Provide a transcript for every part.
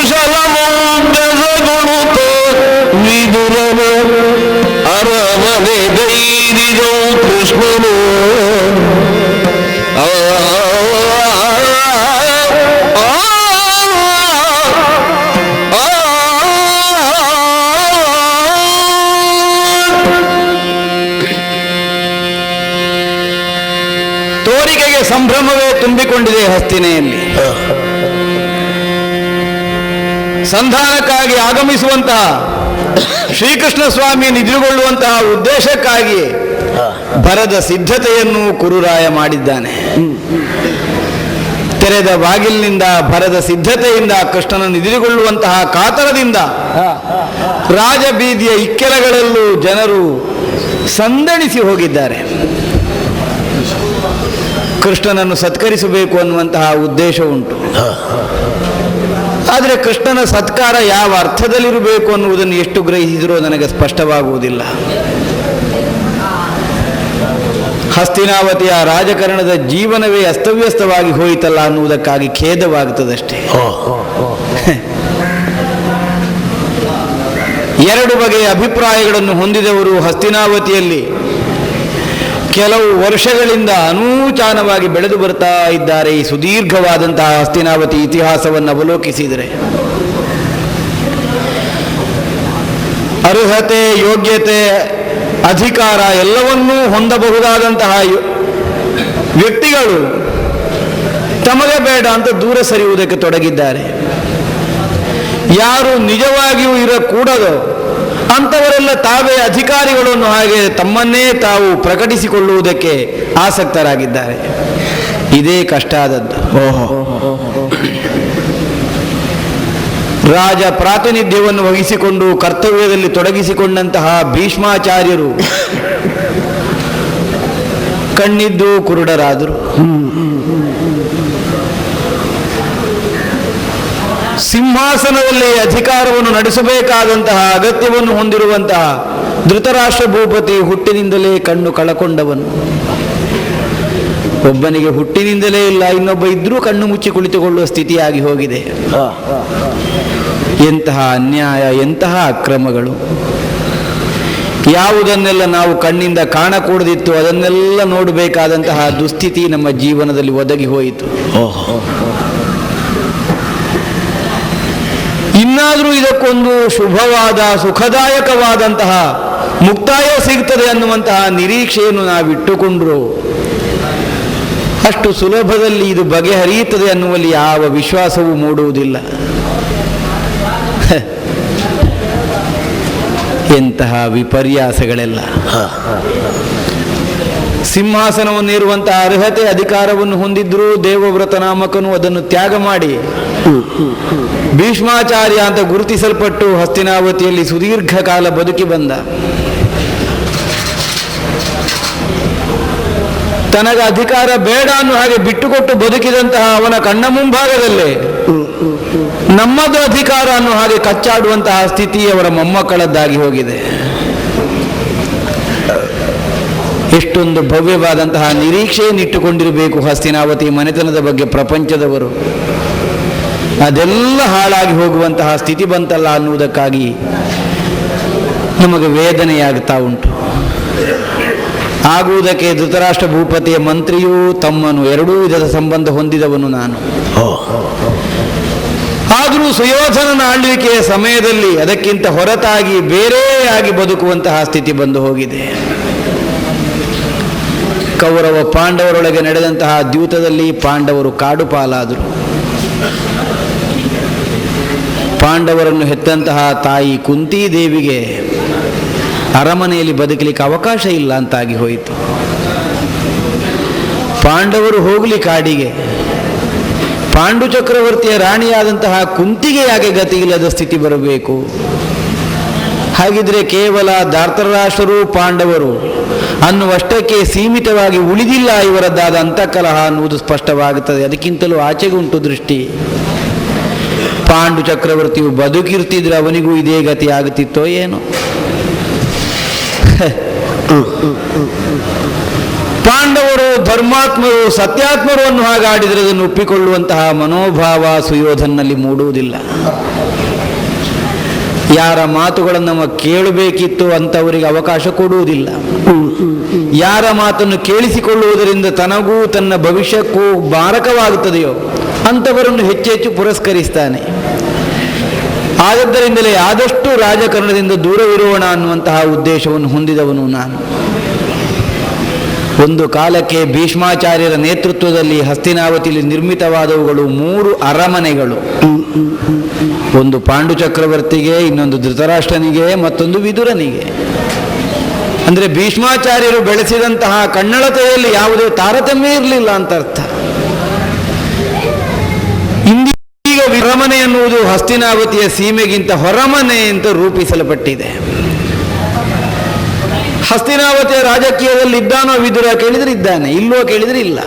ಕುಶಲಮೋ ವಿದುರನ ಅರಮನೆ ಗೈರಿಯೋ ಕೃಷ್ಣನು ತೋರಿಕೆಗೆ ಸಂಭ್ರಮವೇ ತುಂಬಿಕೊಂಡಿದೆ ಹಸ್ತಿನೆಯಲ್ಲಿ. ಸಂಧಾನಕ್ಕಾಗಿ ಆಗಮಿಸುವಂತಹ ಶ್ರೀಕೃಷ್ಣ ಸ್ವಾಮಿಯನ್ನು ಎದುರುಗೊಳ್ಳುವಂತಹ ಉದ್ದೇಶಕ್ಕಾಗಿ ಭರದ ಸಿದ್ಧತೆಯನ್ನು ಕುರುರಾಯ ಮಾಡಿದ್ದಾನೆ. ತೆರೆದ ಬಾಗಿಲಿನಿಂದ ಭರದ ಸಿದ್ಧತೆಯಿಂದ ಕೃಷ್ಣನನ್ನು ಎದುರುಗೊಳ್ಳುವಂತಹ ಕಾತರದಿಂದ ರಾಜಬೀದಿಯ ಇಕ್ಕೆಲಗಳಲ್ಲೂ ಜನರು ಸಂದಣಿಸಿ ಹೋಗಿದ್ದಾರೆ. ಕೃಷ್ಣನನ್ನು ಸತ್ಕರಿಸಬೇಕು ಅನ್ನುವಂತಹ ಉದ್ದೇಶ ಉಂಟು. ಆದರೆ ಕೃಷ್ಣನ ಸತ್ಕಾರ ಯಾವ ಅರ್ಥದಲ್ಲಿರಬೇಕು ಅನ್ನುವುದನ್ನು ಎಷ್ಟು ಗ್ರಹಿಸಿದರೂ ನನಗೆ ಸ್ಪಷ್ಟವಾಗುವುದಿಲ್ಲ. ಹಸ್ತಿನಾವತಿಯ ರಾಜಕಾರಣದ ಜೀವನವೇ ಅಸ್ತವ್ಯಸ್ತವಾಗಿ ಹೋಯಿತಲ್ಲ ಅನ್ನುವುದಕ್ಕಾಗಿ ಖೇದವಾಗುತ್ತದಷ್ಟೇ. ಎರಡು ಬಗೆಯ ಅಭಿಪ್ರಾಯಗಳನ್ನು ಹೊಂದಿದವರು ಹಸ್ತಿನಾವತಿಯಲ್ಲಿ ಕೆಲವು ವರ್ಷಗಳಿಂದ ಅನೂಚಾನವಾಗಿ ಬೆಳೆದು ಬರ್ತಾ ಇದ್ದಾರೆ. ಈ ಸುದೀರ್ಘವಾದಂತಹ ಹಸ್ತಿನಾವತಿ ಇತಿಹಾಸವನ್ನು ಅವಲೋಕಿಸಿದರೆ ಅರ್ಹತೆ, ಯೋಗ್ಯತೆ, ಅಧಿಕಾರ ಎಲ್ಲವನ್ನೂ ಹೊಂದಬಹುದಾದಂತಹ ವ್ಯಕ್ತಿಗಳು ತಮಗೆ ಬೇಡ ಅಂತ ದೂರ ಸರಿಯುವುದಕ್ಕೆ ತೊಡಗಿದ್ದಾರೆ. ಯಾರು ನಿಜವಾಗಿಯೂ ಇರಕೂಡದೋ ಅಂಥವರೆಲ್ಲ ತಾವೇ ಅಧಿಕಾರಿಗಳನ್ನು ಹಾಗೆ ತಮ್ಮನ್ನೇ ತಾವು ಪ್ರಕಟಿಸಿಕೊಳ್ಳುವುದಕ್ಕೆ ಆಸಕ್ತರಾಗಿದ್ದಾರೆ. ಇದೇ ಕಷ್ಟ ಆದದ್ದು. ರಾಜ ಪ್ರಾತಿನಿಧ್ಯವನ್ನು ವಹಿಸಿಕೊಂಡು ಕರ್ತವ್ಯದಲ್ಲಿ ತೊಡಗಿಸಿಕೊಂಡಂತಹ ಭೀಷ್ಮಾಚಾರ್ಯರು ಕಣ್ಣಿದ್ದು ಕುರುಡರಾದರು. ಸಿಂಹಾಸನದಲ್ಲಿ ಅಧಿಕಾರವನ್ನು ನಡೆಸಬೇಕಾದಂತಹ ಅಗತ್ಯವನ್ನು ಹೊಂದಿರುವಂತಹ ಧೃತರಾಷ್ಟ್ರ ಭೂಪತಿ ಹುಟ್ಟಿನಿಂದಲೇ ಕಣ್ಣು ಕಳಕೊಂಡವನು. ಒಬ್ಬನಿಗೆ ಹುಟ್ಟಿನಿಂದಲೇ ಇಲ್ಲ, ಇನ್ನೊಬ್ಬ ಇದ್ರೂ ಕಣ್ಣು ಮುಚ್ಚಿ ಕುಳಿತುಕೊಳ್ಳುವ ಸ್ಥಿತಿಯಾಗಿ ಹೋಗಿದೆ. ಎಂತಹ ಅನ್ಯಾಯ, ಎಂತಹ ಅಕ್ರಮಗಳು! ಯಾವುದನ್ನೆಲ್ಲ ನಾವು ಕಣ್ಣಿಂದ ಕಾಣಕೂಡದಿತ್ತು ಅದನ್ನೆಲ್ಲ ನೋಡಬೇಕಾದಂತಹ ದುಸ್ಥಿತಿ ನಮ್ಮ ಜೀವನದಲ್ಲಿ ಒದಗಿ ಹೋಯಿತು. ಇನ್ನಾದರೂ ಇದಕ್ಕೊಂದು ಶುಭವಾದ, ಸುಖದಾಯಕವಾದಂತಹ ಮುಕ್ತಾಯ ಸಿಗ್ತದೆ ಅನ್ನುವಂತಹ ನಿರೀಕ್ಷೆಯನ್ನು ನಾವಿಟ್ಟುಕೊಂಡ್ರು ಅಷ್ಟು ಸುಲಭದಲ್ಲಿ ಇದು ಬಗೆಹರಿಯುತ್ತದೆ ಅನ್ನುವಲ್ಲಿ ಯಾವ ವಿಶ್ವಾಸವೂ ಮೂಡುವುದಿಲ್ಲ. ಎಂತಹ ವಿಪರ್ಯಾಸಗಳೆಲ್ಲ! ಸಿಂಹಾಸನವನ್ನೇರುವಂತಹ ಅರ್ಹತೆ, ಅಧಿಕಾರವನ್ನು ಹೊಂದಿದ್ರೂ ದೇವವ್ರತ ನಾಮಕನು ಅದನ್ನು ತ್ಯಾಗ ಮಾಡಿ ಭೀಷ್ಮಾಚಾರ್ಯ ಅಂತ ಗುರುತಿಸಲ್ಪಟ್ಟು ಹಸ್ತಿನಾವತಿಯಲ್ಲಿ ಸುದೀರ್ಘ ಕಾಲ ಬದುಕಿ ಬಂದ. ತನಗೆ ಅಧಿಕಾರ ಬೇಡ ಅನ್ನೋ ಹಾಗೆ ಬಿಟ್ಟುಕೊಟ್ಟು ಬದುಕಿದಂತಹ ಅವನ ಕಣ್ಣ ಮುಂಭಾಗದಲ್ಲೇ ನಮ್ಮದು ಅಧಿಕಾರ ಅನ್ನೋ ಹಾಗೆ ಕಚ್ಚಾಡುವಂತಹ ಸ್ಥಿತಿ ಅವರ ಮೊಮ್ಮಕ್ಕಳದ್ದಾಗಿ ಹೋಗಿದೆ. ಎಷ್ಟೊಂದು ಭವ್ಯವಾದಂತಹ ನಿರೀಕ್ಷೆಯನ್ನಿಟ್ಟುಕೊಂಡಿರಬೇಕು ಹಸ್ತಿನಾವತಿ ಮನೆತನದ ಬಗ್ಗೆ ಪ್ರಪಂಚದವರು. ಅದೆಲ್ಲ ಹಾಳಾಗಿ ಹೋಗುವಂತಹ ಸ್ಥಿತಿ ಬಂತಲ್ಲ ಅನ್ನುವುದಕ್ಕಾಗಿ ನಮಗೆ ವೇದನೆಯಾಗ್ತಾ ಉಂಟು. ಆಗುವುದಕ್ಕೆ ಧೃತರಾಷ್ಟ್ರ ಭೂಪತಿಯ ಮಂತ್ರಿಯೂ ತಮ್ಮನು ಎರಡೂ ವಿಧದ ಸಂಬಂಧ ಹೊಂದಿದವನು ನಾನು. ಆದರೂ ಸುಯೋಧನನ ಆಳ್ವಿಕೆಯ ಸಮಯದಲ್ಲಿ ಅದಕ್ಕಿಂತ ಹೊರತಾಗಿ ಬೇರೆಯಾಗಿ ಬದುಕುವಂತಹ ಸ್ಥಿತಿ ಬಂದು ಹೋಗಿದೆ. ಕೌರವ ಪಾಂಡವರೊಳಗೆ ನಡೆದಂತಹ ದ್ಯೂತದಲ್ಲಿ ಪಾಂಡವರು ಕಾಡು ಪಾಲಾದರು. ಪಾಂಡವರನ್ನು ಹೆತ್ತಂತಹ ತಾಯಿ ಕುಂತಿ ದೇವಿಗೆ ಅರಮನೆಯಲ್ಲಿ ಬದುಕಲಿಕ್ಕೆ ಅವಕಾಶ ಇಲ್ಲ ಅಂತಾಗಿ ಹೋಯಿತು. ಪಾಂಡವರು ಹೋಗಲಿ ಕಾಡಿಗೆ, ಪಾಂಡು ಚಕ್ರವರ್ತಿಯ ರಾಣಿಯಾದಂತಹ ಕುಂತಿಗೆ ಯಾಕೆ ಗತಿಯಿಲ್ಲದ ಸ್ಥಿತಿ ಬರಬೇಕು? ಹಾಗಿದ್ರೆ ಕೇವಲ ಧಾರ್ತರಾಷ್ಟ್ರರು ಪಾಂಡವರು ಅನ್ನುವಷ್ಟಕ್ಕೆ ಸೀಮಿತವಾಗಿ ಉಳಿದಿಲ್ಲ ಇವರದ್ದಾದ ಅಂತಃಕಲಹ ಅನ್ನುವುದು ಸ್ಪಷ್ಟವಾಗುತ್ತದೆ. ಅದಕ್ಕಿಂತಲೂ ಆಚೆಗುಂಟು ದೃಷ್ಟಿ. ಪಾಂಡು ಚಕ್ರವರ್ತಿಯು ಬದುಕಿರ್ತಿದ್ರೆ ಅವನಿಗೂ ಇದೇ ಗತಿ ಆಗುತ್ತಿತ್ತೋ ಏನೋ. ಪಾಂಡವ ಪಾಂಡವರು ಧರ್ಮಾತ್ಮರು ಸತ್ಯಾತ್ಮರು ಅನ್ನೋ ಹಾಗೆ ಆಡಿದರೆ ಅದನ್ನು ಒಪ್ಪಿಕೊಳ್ಳುವಂತಹ ಮನೋಭಾವ ಸುಯೋಧನಲ್ಲಿ ಮೂಡುವುದಿಲ್ಲ. ಯಾರ ಮಾತುಗಳನ್ನು ನಾವು ಕೇಳಬೇಕಿತ್ತು ಅಂತವರಿಗೆ ಅವಕಾಶ ಕೊಡುವುದಿಲ್ಲ. ಯಾರ ಮಾತನ್ನು ಕೇಳಿಸಿಕೊಳ್ಳುವುದರಿಂದ ತನಗೂ ತನ್ನ ಭವಿಷ್ಯಕ್ಕೂ ಮಾರಕವಾಗುತ್ತದೆಯೋ ಅಂಥವರನ್ನು ಹೆಚ್ಚೆಚ್ಚು ಪುರಸ್ಕರಿಸ್ತಾನೆ. ಆದ್ದರಿಂದಲೇ ಆದಷ್ಟು ರಾಜಕಾರಣದಿಂದ ದೂರವಿರೋಣ ಅನ್ನುವಂತಹ ಉದ್ದೇಶವನ್ನು ಹೊಂದಿದವನು ನಾನು. ಒಂದು ಕಾಲಕ್ಕೆ ಭೀಷ್ಮಾಚಾರ್ಯರ ನೇತೃತ್ವದಲ್ಲಿ ಹಸ್ತಿನಾವತಿಯಲ್ಲಿ ನಿರ್ಮಿತವಾದವುಗಳು 3 ಅರಮನೆಗಳು. ಒಂದು ಪಾಂಡು ಚಕ್ರವರ್ತಿಗೆ, ಇನ್ನೊಂದು ಧೃತರಾಷ್ಟ್ರನಿಗೆ, ಮತ್ತೊಂದು ವಿದುರನಿಗೆ. ಅಂದರೆ ಭೀಷ್ಮಾಚಾರ್ಯರು ಬೆಳೆಸಿದಂತಹ ಕನ್ನಡತೆಯಲ್ಲಿ ಯಾವುದೇ ತಾರತಮ್ಯ ಇರಲಿಲ್ಲ ಅಂತ ಅರ್ಥ. ಇಂದೀಗ ಅರಮನೆ ಎನ್ನುವುದು ಹಸ್ತಿನಾವತಿಯ ಸೀಮೆಗಿಂತ ಹೊರಮನೆ ಅಂತ ರೂಪಿಸಲ್ಪಟ್ಟಿದೆ. ಹಸ್ತಿನಾವತಿಯ ರಾಜಕೀಯದಲ್ಲಿ ಇದ್ದಾನೋ ವಿದುರ ಕೇಳಿದ್ರೆ ಇದ್ದಾನೆ, ಇಲ್ಲೋ ಕೇಳಿದ್ರೆ ಇಲ್ಲ.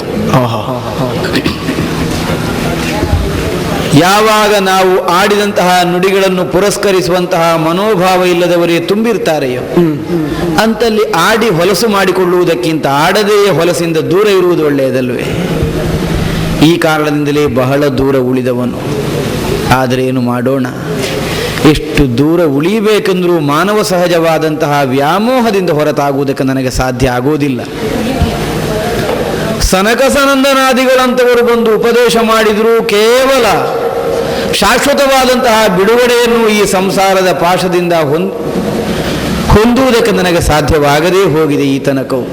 ಯಾವಾಗ ನಾವು ಆಡಿದಂತಹ ನುಡಿಗಳನ್ನು ಪುರಸ್ಕರಿಸುವಂತಹ ಮನೋಭಾವ ಇಲ್ಲದವರೇ ತುಂಬಿರ್ತಾರೆಯೋ ಅಂತಲ್ಲಿ ಆಡಿ ಹೊಲಸು ಮಾಡಿಕೊಳ್ಳುವುದಕ್ಕಿಂತ ಆಡದೆಯೇ ಹೊಲಸಿಂದ ದೂರ ಇರುವುದು ಒಳ್ಳೆಯದಲ್ವೇ? ಈ ಕಾರಣದಿಂದಲೇ ಬಹಳ ದೂರ ಉಳಿದವನು. ಆದರೆ ಏನು ಮಾಡೋಣ, ಎಷ್ಟು ದೂರ ಉಳಿಯಬೇಕೆಂದರೂ ಮಾನವ ಸಹಜವಾದಂತಹ ವ್ಯಾಮೋಹದಿಂದ ಹೊರತಾಗುವುದಕ್ಕೆ ನನಗೆ ಸಾಧ್ಯ ಆಗುವುದಿಲ್ಲ. ಸನಕ ಸನಂದನಾದಿಗಳಂತವರು ಬಂದು ಉಪದೇಶ ಮಾಡಿದರೂ ಕೇವಲ ಶಾಶ್ವತವಾದಂತಹ ಬಿಡುಗಡೆಯನ್ನು ಈ ಸಂಸಾರದ ಪಾಶದಿಂದ ಹೊಂದುವುದಕ್ಕೆ ನನಗೆ ಸಾಧ್ಯವಾಗದೇ ಹೋಗಿದೆ ಈ ತನಕವು.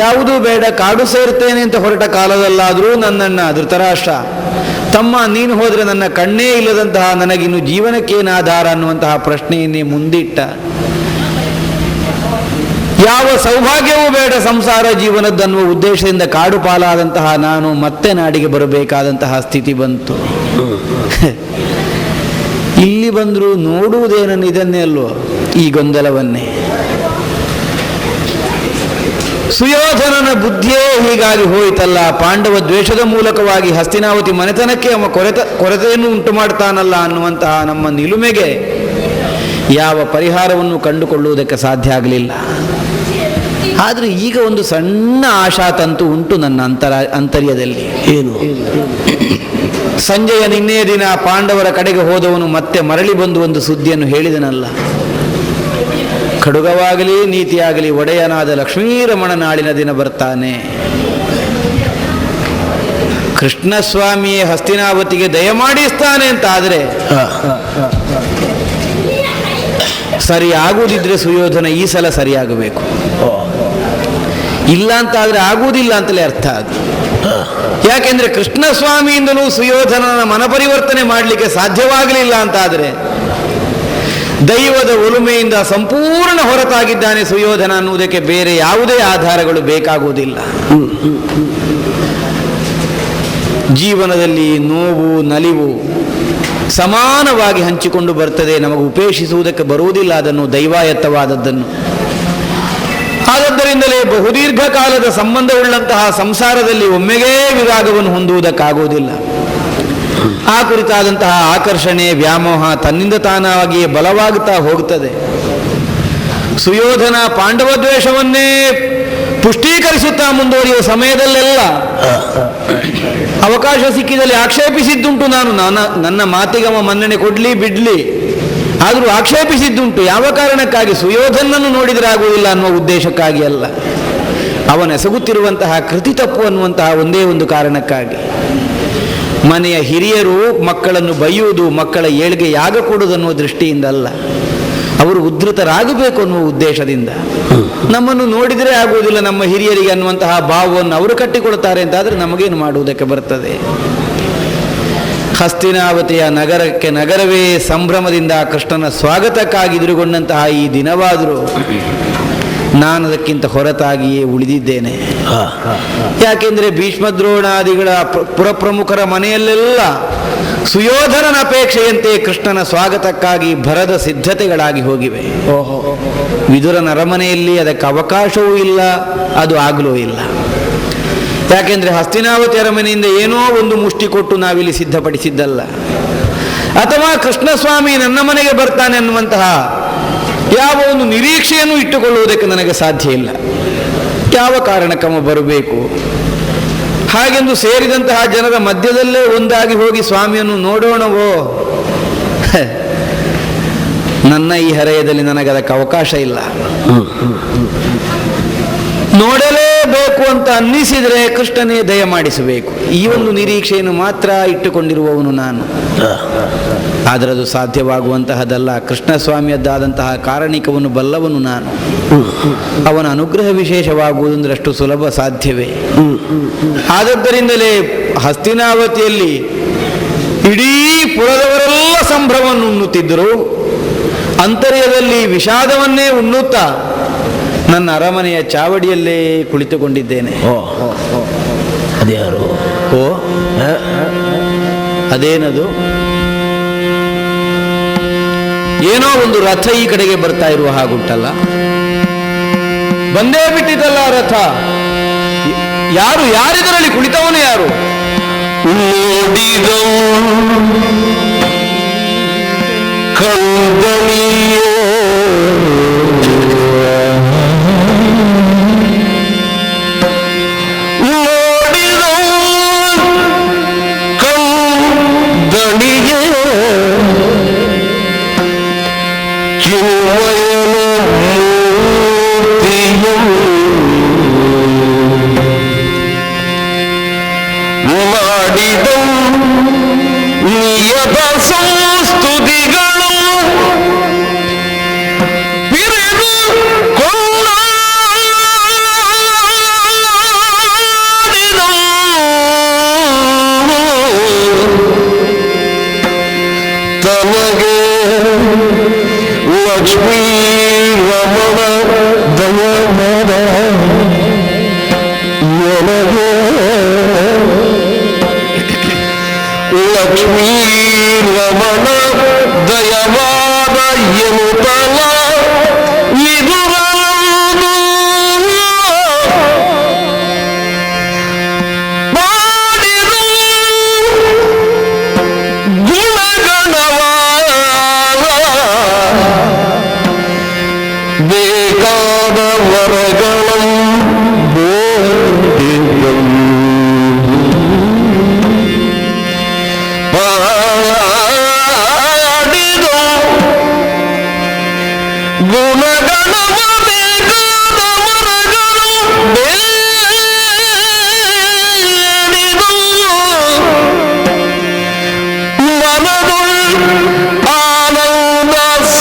ಯಾವುದೂ ಬೇಡ, ಕಾಡು ಸೇರ್ತೇನೆ ಅಂತ ಹೊರಟ ಕಾಲದಲ್ಲಾದರೂ ನನ್ನನ್ನು ಧೃತರಾಷ್ಟ್ರ, ತಮ್ಮ ನೀನು ಹೋದರೆ ನನ್ನ ಕಣ್ಣೇ ಇಲ್ಲದಂತಹ ನನಗಿನ್ನು ಜೀವನಕ್ಕೇನಾಧಾರ ಅನ್ನುವಂತಹ ಪ್ರಶ್ನೆಯನ್ನೇ ಮುಂದಿಟ್ಟ. ಯಾವ ಸೌಭಾಗ್ಯವೂ ಬೇಡ ಸಂಸಾರ ಜೀವನದ್ದನ್ನುವ ಉದ್ದೇಶದಿಂದ ಕಾಡು ಪಾಲಾದಂತಹ ನಾನು ಮತ್ತೆ ನಾಡಿಗೆ ಬರಬೇಕಾದಂತಹ ಸ್ಥಿತಿ ಬಂತು. ಇಲ್ಲಿ ಬಂದರೂ ನೋಡುವುದೇನನ್ನು ಇದನ್ನೇ ಅಲ್ವೋ, ಈ ಗೊಂದಲವನ್ನೇ. ಸುಯೋಧನನ ಬುದ್ಧಿಯೇ ಹೀಗಾಗಿ ಹೋಯಿತಲ್ಲ. ಪಾಂಡವ ದ್ವೇಷದ ಮೂಲಕವಾಗಿ ಹಸ್ತಿನಾವತಿ ಮನೆತನಕ್ಕೆ ಅವ ಕೊರತೆಯನ್ನು ಉಂಟು ಮಾಡ್ತಾನಲ್ಲ ಅನ್ನುವಂತಹ ನಮ್ಮ ನಿಲುಮೆಗೆ ಯಾವ ಪರಿಹಾರವನ್ನು ಕಂಡುಕೊಳ್ಳುವುದಕ್ಕೆ ಸಾಧ್ಯ ಆಗಲಿಲ್ಲ. ಆದರೆ ಈಗ ಒಂದು ಸಣ್ಣ ಆಶಾತಂತು ಉಂಟು ನನ್ನ ಅಂತರ್ಯದಲ್ಲಿ. ಏನು? ಸಂಜೆಯ ನಿನ್ನೆಯ ದಿನ ಪಾಂಡವರ ಕಡೆಗೆ ಹೋದವನು ಮತ್ತೆ ಮರಳಿ ಬಂದು ಒಂದು ಸುದ್ದಿಯನ್ನು ಹೇಳಿದನಲ್ಲ. ಖಡ್ಗವಾಗಲಿ ನೀತಿಯಾಗಲಿ ಒಡೆಯನಾದ ಲಕ್ಷ್ಮೀರಮಣ ನಾಳಿನ ದಿನ ಬರ್ತಾನೆ. ಕೃಷ್ಣಸ್ವಾಮಿಯೇ ಹಸ್ತಿನಾವತಿಗೆ ದಯಮಾಡಿಸ್ತಾನೆ ಅಂತ ಆದರೆ ಸರಿ ಆಗುವುದಿದ್ರೆ ಸುಯೋಧನ ಈ ಸಲ ಸರಿಯಾಗಬೇಕು. ಇಲ್ಲ ಅಂತ ಆದರೆ ಆಗುವುದಿಲ್ಲ ಅಂತಲೇ ಅರ್ಥ ಅದು. ಯಾಕೆಂದ್ರೆ ಕೃಷ್ಣಸ್ವಾಮಿಯಿಂದಲೂ ಸುಯೋಧನನ ಮನಪರಿವರ್ತನೆ ಮಾಡಲಿಕ್ಕೆ ಸಾಧ್ಯವಾಗಲಿಲ್ಲ ಅಂತಾದರೆ ದೈವದ ಒಲುಮೆಯಿಂದ ಸಂಪೂರ್ಣ ಹೊರತಾಗಿದ್ದಾನೆ ಸುಯೋಧನ ಅನ್ನುವುದಕ್ಕೆ ಬೇರೆ ಯಾವುದೇ ಆಧಾರಗಳು ಬೇಕಾಗುವುದಿಲ್ಲ. ಜೀವನದಲ್ಲಿ ನೋವು ನಲಿವು ಸಮಾನವಾಗಿ ಹಂಚಿಕೊಂಡು ಬರ್ತದೆ. ನಮಗೆ ಉಪೇಕ್ಷಿಸುವುದಕ್ಕೆ ಬರುವುದಿಲ್ಲ ಅದನ್ನು, ದೈವಾಯತ್ತವಾದದ್ದನ್ನು. ಆದ್ದರಿಂದಲೇ ಬಹುದೀರ್ಘ ಕಾಲದ ಸಂಬಂಧವುಳ್ಳಂತಹ ಸಂಸಾರದಲ್ಲಿ ಒಮ್ಮೆಗೇ ವಿರಾಗವನ್ನು ಹೊಂದುವುದಕ್ಕಾಗುವುದಿಲ್ಲ. ಆ ಕುರಿತಾದಂತಹ ಆಕರ್ಷಣೆ ವ್ಯಾಮೋಹ ತನ್ನಿಂದ ತಾನಾಗಿಯೇ ಬಲವಾಗುತ್ತಾ ಹೋಗುತ್ತದೆ. ಸುಯೋಧನ ಪಾಂಡವ ದ್ವೇಷವನ್ನೇ ಪುಷ್ಟೀಕರಿಸುತ್ತಾ ಮುಂದುವರಿಯುವ ಸಮಯದಲ್ಲೆಲ್ಲ ಅವಕಾಶ ಸಿಕ್ಕಿದಲ್ಲಿ ಆಕ್ಷೇಪಿಸಿದ್ದುಂಟು. ನನ್ನ ಮಾತಿಗವ ಮನ್ನಣೆ ಕೊಡ್ಲಿ ಬಿಡ್ಲಿ, ಆದರೂ ಆಕ್ಷೇಪಿಸಿದ್ದುಂಟು. ಯಾವ ಕಾರಣಕ್ಕಾಗಿ? ಸುಯೋಧನನ್ನು ನೋಡಿದರೆ ಆಗುವುದಿಲ್ಲ ಅನ್ನುವ ಉದ್ದೇಶಕ್ಕಾಗಿ ಅಲ್ಲ, ಅವನೆಸಗುತ್ತಿರುವಂತಹ ಕೃತಿ ತಪ್ಪು ಅನ್ನುವಂತಹ ಒಂದೇ ಒಂದು ಕಾರಣಕ್ಕಾಗಿ. ಮನೆಯ ಹಿರಿಯರು ಮಕ್ಕಳನ್ನು ಬೈಯುವುದು, ಮಕ್ಕಳ ಏಳಿಗೆ ಯಾಗ ಕೊಡುವುದು ಅನ್ನುವ ದೃಷ್ಟಿಯಿಂದ ಅಲ್ಲ, ಅವರು ಉದ್ಧತರಾಗಬೇಕು ಅನ್ನುವ ಉದ್ದೇಶದಿಂದ. ನಮ್ಮನ್ನು ನೋಡಿದರೆ ಆಗುವುದಿಲ್ಲ ನಮ್ಮ ಹಿರಿಯರಿಗೆ ಅನ್ನುವಂತಹ ಭಾವವನ್ನು ಅವರು ಕಟ್ಟಿಕೊಳ್ತಾರೆ ಅಂತಾದರೆ ನಮಗೇನು ಮಾಡುವುದಕ್ಕೆ ಬರ್ತದೆ? ಹಸ್ತಿನಾವತಿಯ ನಗರಕ್ಕೆ ನಗರವೇ ಸಂಭ್ರಮದಿಂದ ಕೃಷ್ಣನ ಸ್ವಾಗತಕ್ಕಾಗಿ ಎದುರುಗೊಂಡಂತಹ ಈ ದಿನವಾದರೂ ನಾನು ಅದಕ್ಕಿಂತ ಹೊರತಾಗಿಯೇ ಉಳಿದಿದ್ದೇನೆ. ಯಾಕೆಂದರೆ ಭೀಷ್ಮದ್ರೋಣಾದಿಗಳ ಪುರಪ್ರಮುಖರ ಮನೆಯಲ್ಲೆಲ್ಲ ಸುಯೋಧನನ ಅಪೇಕ್ಷೆಯಂತೆ ಕೃಷ್ಣನ ಸ್ವಾಗತಕ್ಕಾಗಿ ಭರದ ಸಿದ್ಧತೆಗಳಾಗಿ ಹೋಗಿವೆ. ವಿದುರನ ಅರಮನೆಯಲ್ಲಿ ಅದಕ್ಕೆ ಅವಕಾಶವೂ ಇಲ್ಲ, ಅದು ಆಗಲೂ ಇಲ್ಲ. ಯಾಕೆಂದರೆ ಹಸ್ತಿನಾವತಿ ಅರಮನೆಯಿಂದ ಏನೋ ಒಂದು ಮುಷ್ಟಿ ಕೊಟ್ಟು ನಾವಿಲ್ಲಿ ಸಿದ್ಧಪಡಿಸಿದ್ದಲ್ಲ, ಅಥವಾ ಕೃಷ್ಣಸ್ವಾಮಿ ನನ್ನ ಮನೆಗೆ ಬರ್ತಾನೆ ಅನ್ನುವಂತಹ ಯಾವ ಒಂದು ನಿರೀಕ್ಷೆಯನ್ನು ಇಟ್ಟುಕೊಳ್ಳುವುದಕ್ಕೆ ನನಗೆ ಸಾಧ್ಯ ಇಲ್ಲ. ಯಾವ ಕಾರಣಕ್ಕಮ್ಮ ಬರಬೇಕು? ಹಾಗೆಂದು ಸೇರಿದಂತಹ ಜನರ ಮಧ್ಯದಲ್ಲೇ ಒಂದಾಗಿ ಹೋಗಿ ಸ್ವಾಮಿಯನ್ನು ನೋಡೋಣವೋ? ನನ್ನ ಈ ಹರೆಯದಲ್ಲಿ ನನಗದಕ್ಕೆ ಅವಕಾಶ ಇಲ್ಲ. ನೋಡಲೇಬೇಕು ಅಂತ ಅನ್ನಿಸಿದರೆ ಕೃಷ್ಣನೇ ದಯ ಮಾಡಿಸಬೇಕು. ಈ ಒಂದು ನಿರೀಕ್ಷೆಯನ್ನು ಮಾತ್ರ ಇಟ್ಟುಕೊಂಡಿರುವವನು ನಾನು. ಆದರೆ ಅದು ಸಾಧ್ಯವಾಗುವಂತಹದಲ್ಲ. ಕೃಷ್ಣಸ್ವಾಮಿಯದ್ದಾದಂತಹ ಕಾರಣಿಕವನ್ನು ಬಲ್ಲವನು ನಾನು. ಅವನ ಅನುಗ್ರಹ ವಿಶೇಷವಾಗುವುದಂದ್ರೆ ಅಷ್ಟು ಸುಲಭ ಸಾಧ್ಯವೇ? ಆದದ್ದರಿಂದಲೇ ಹಸ್ತಿನಾವತಿಯಲ್ಲಿ ಇಡೀ ಪುರದವರೆಲ್ಲ ಸಂಭ್ರಮವನ್ನು ಉಣ್ಣುತ್ತಿದ್ದರು. ಅಂತರ್ಯದಲ್ಲಿ ವಿಷಾದವನ್ನೇ ಉಣ್ಣುತ್ತಾ ನನ್ನ ಅರಮನೆಯ ಚಾವಡಿಯಲ್ಲೇ ಕುಳಿತುಕೊಂಡಿದ್ದೇನೆ. ಅದ್ಯಾರು? ಓ, ಅದೇನದು? ಏನೋ ಒಂದು ರಥ ಈ ಕಡೆಗೆ ಬರ್ತಾ ಇರುವ ಹಾಗುಂಟಲ್ಲ. ಬಂದೇ ಬಿಟ್ಟಿದ್ದಲ್ಲ ರಥ. ಯಾರು? ಯಾರಿದರಲ್ಲಿ ಕುಳಿತವನು ಯಾರು? ನೋಡಿದೋ ಕಂದಣಿಯೋ ನೋಡಿದೋ ಕಂದಣಿಯೋ ಚಿನ್ಮಯನ ಮೂರ್ತಿಯೋ ಮಾಡಿದ ನಿಯತ ಸಂಸ್ತುತಿಗಳು ಬಿರಿದು ಕೊಂಡಾಡಿದ ತಮಗೆ ಲಕ್ಷ್ಮೀ ರಮಣ ದಯಮರ ನನಗೆ ಲಕ್ಷ್ಮೀ ರಮಣ ದಯವಾದ ಎನ್ನುತ್ತಲ ವಿದುರನು ಮಾಡಿದ ಗುಣಗಣವಾದ ಬೇಕಾದ ವರಗಳು ಗುಣಗಣವ ಬೇಕಾದ ಮರಗಳು ಬೇಡಿದು ಮನದುಳ್ ಆನಂದ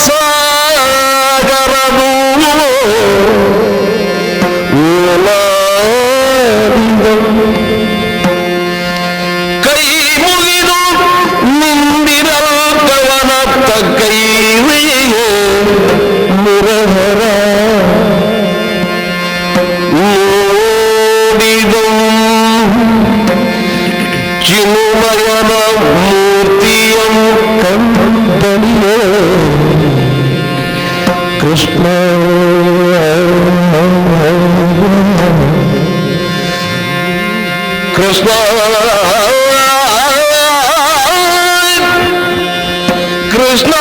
ಸಾಗರದು ಕೈ ಮುಗಿದು ನಿಂದಿರಲ್ಪವನ ಕೈವಿಯೋ ಮುರಹರ ನೋಡಿದು ಚಿನ್ಮಯನ ಮೂರ್ತಿಯಂ ಕಂದಣಿಯೋ ಕೃಷ್ಣ ಕೃಷ್ಣ ಕೃಷ್ಣ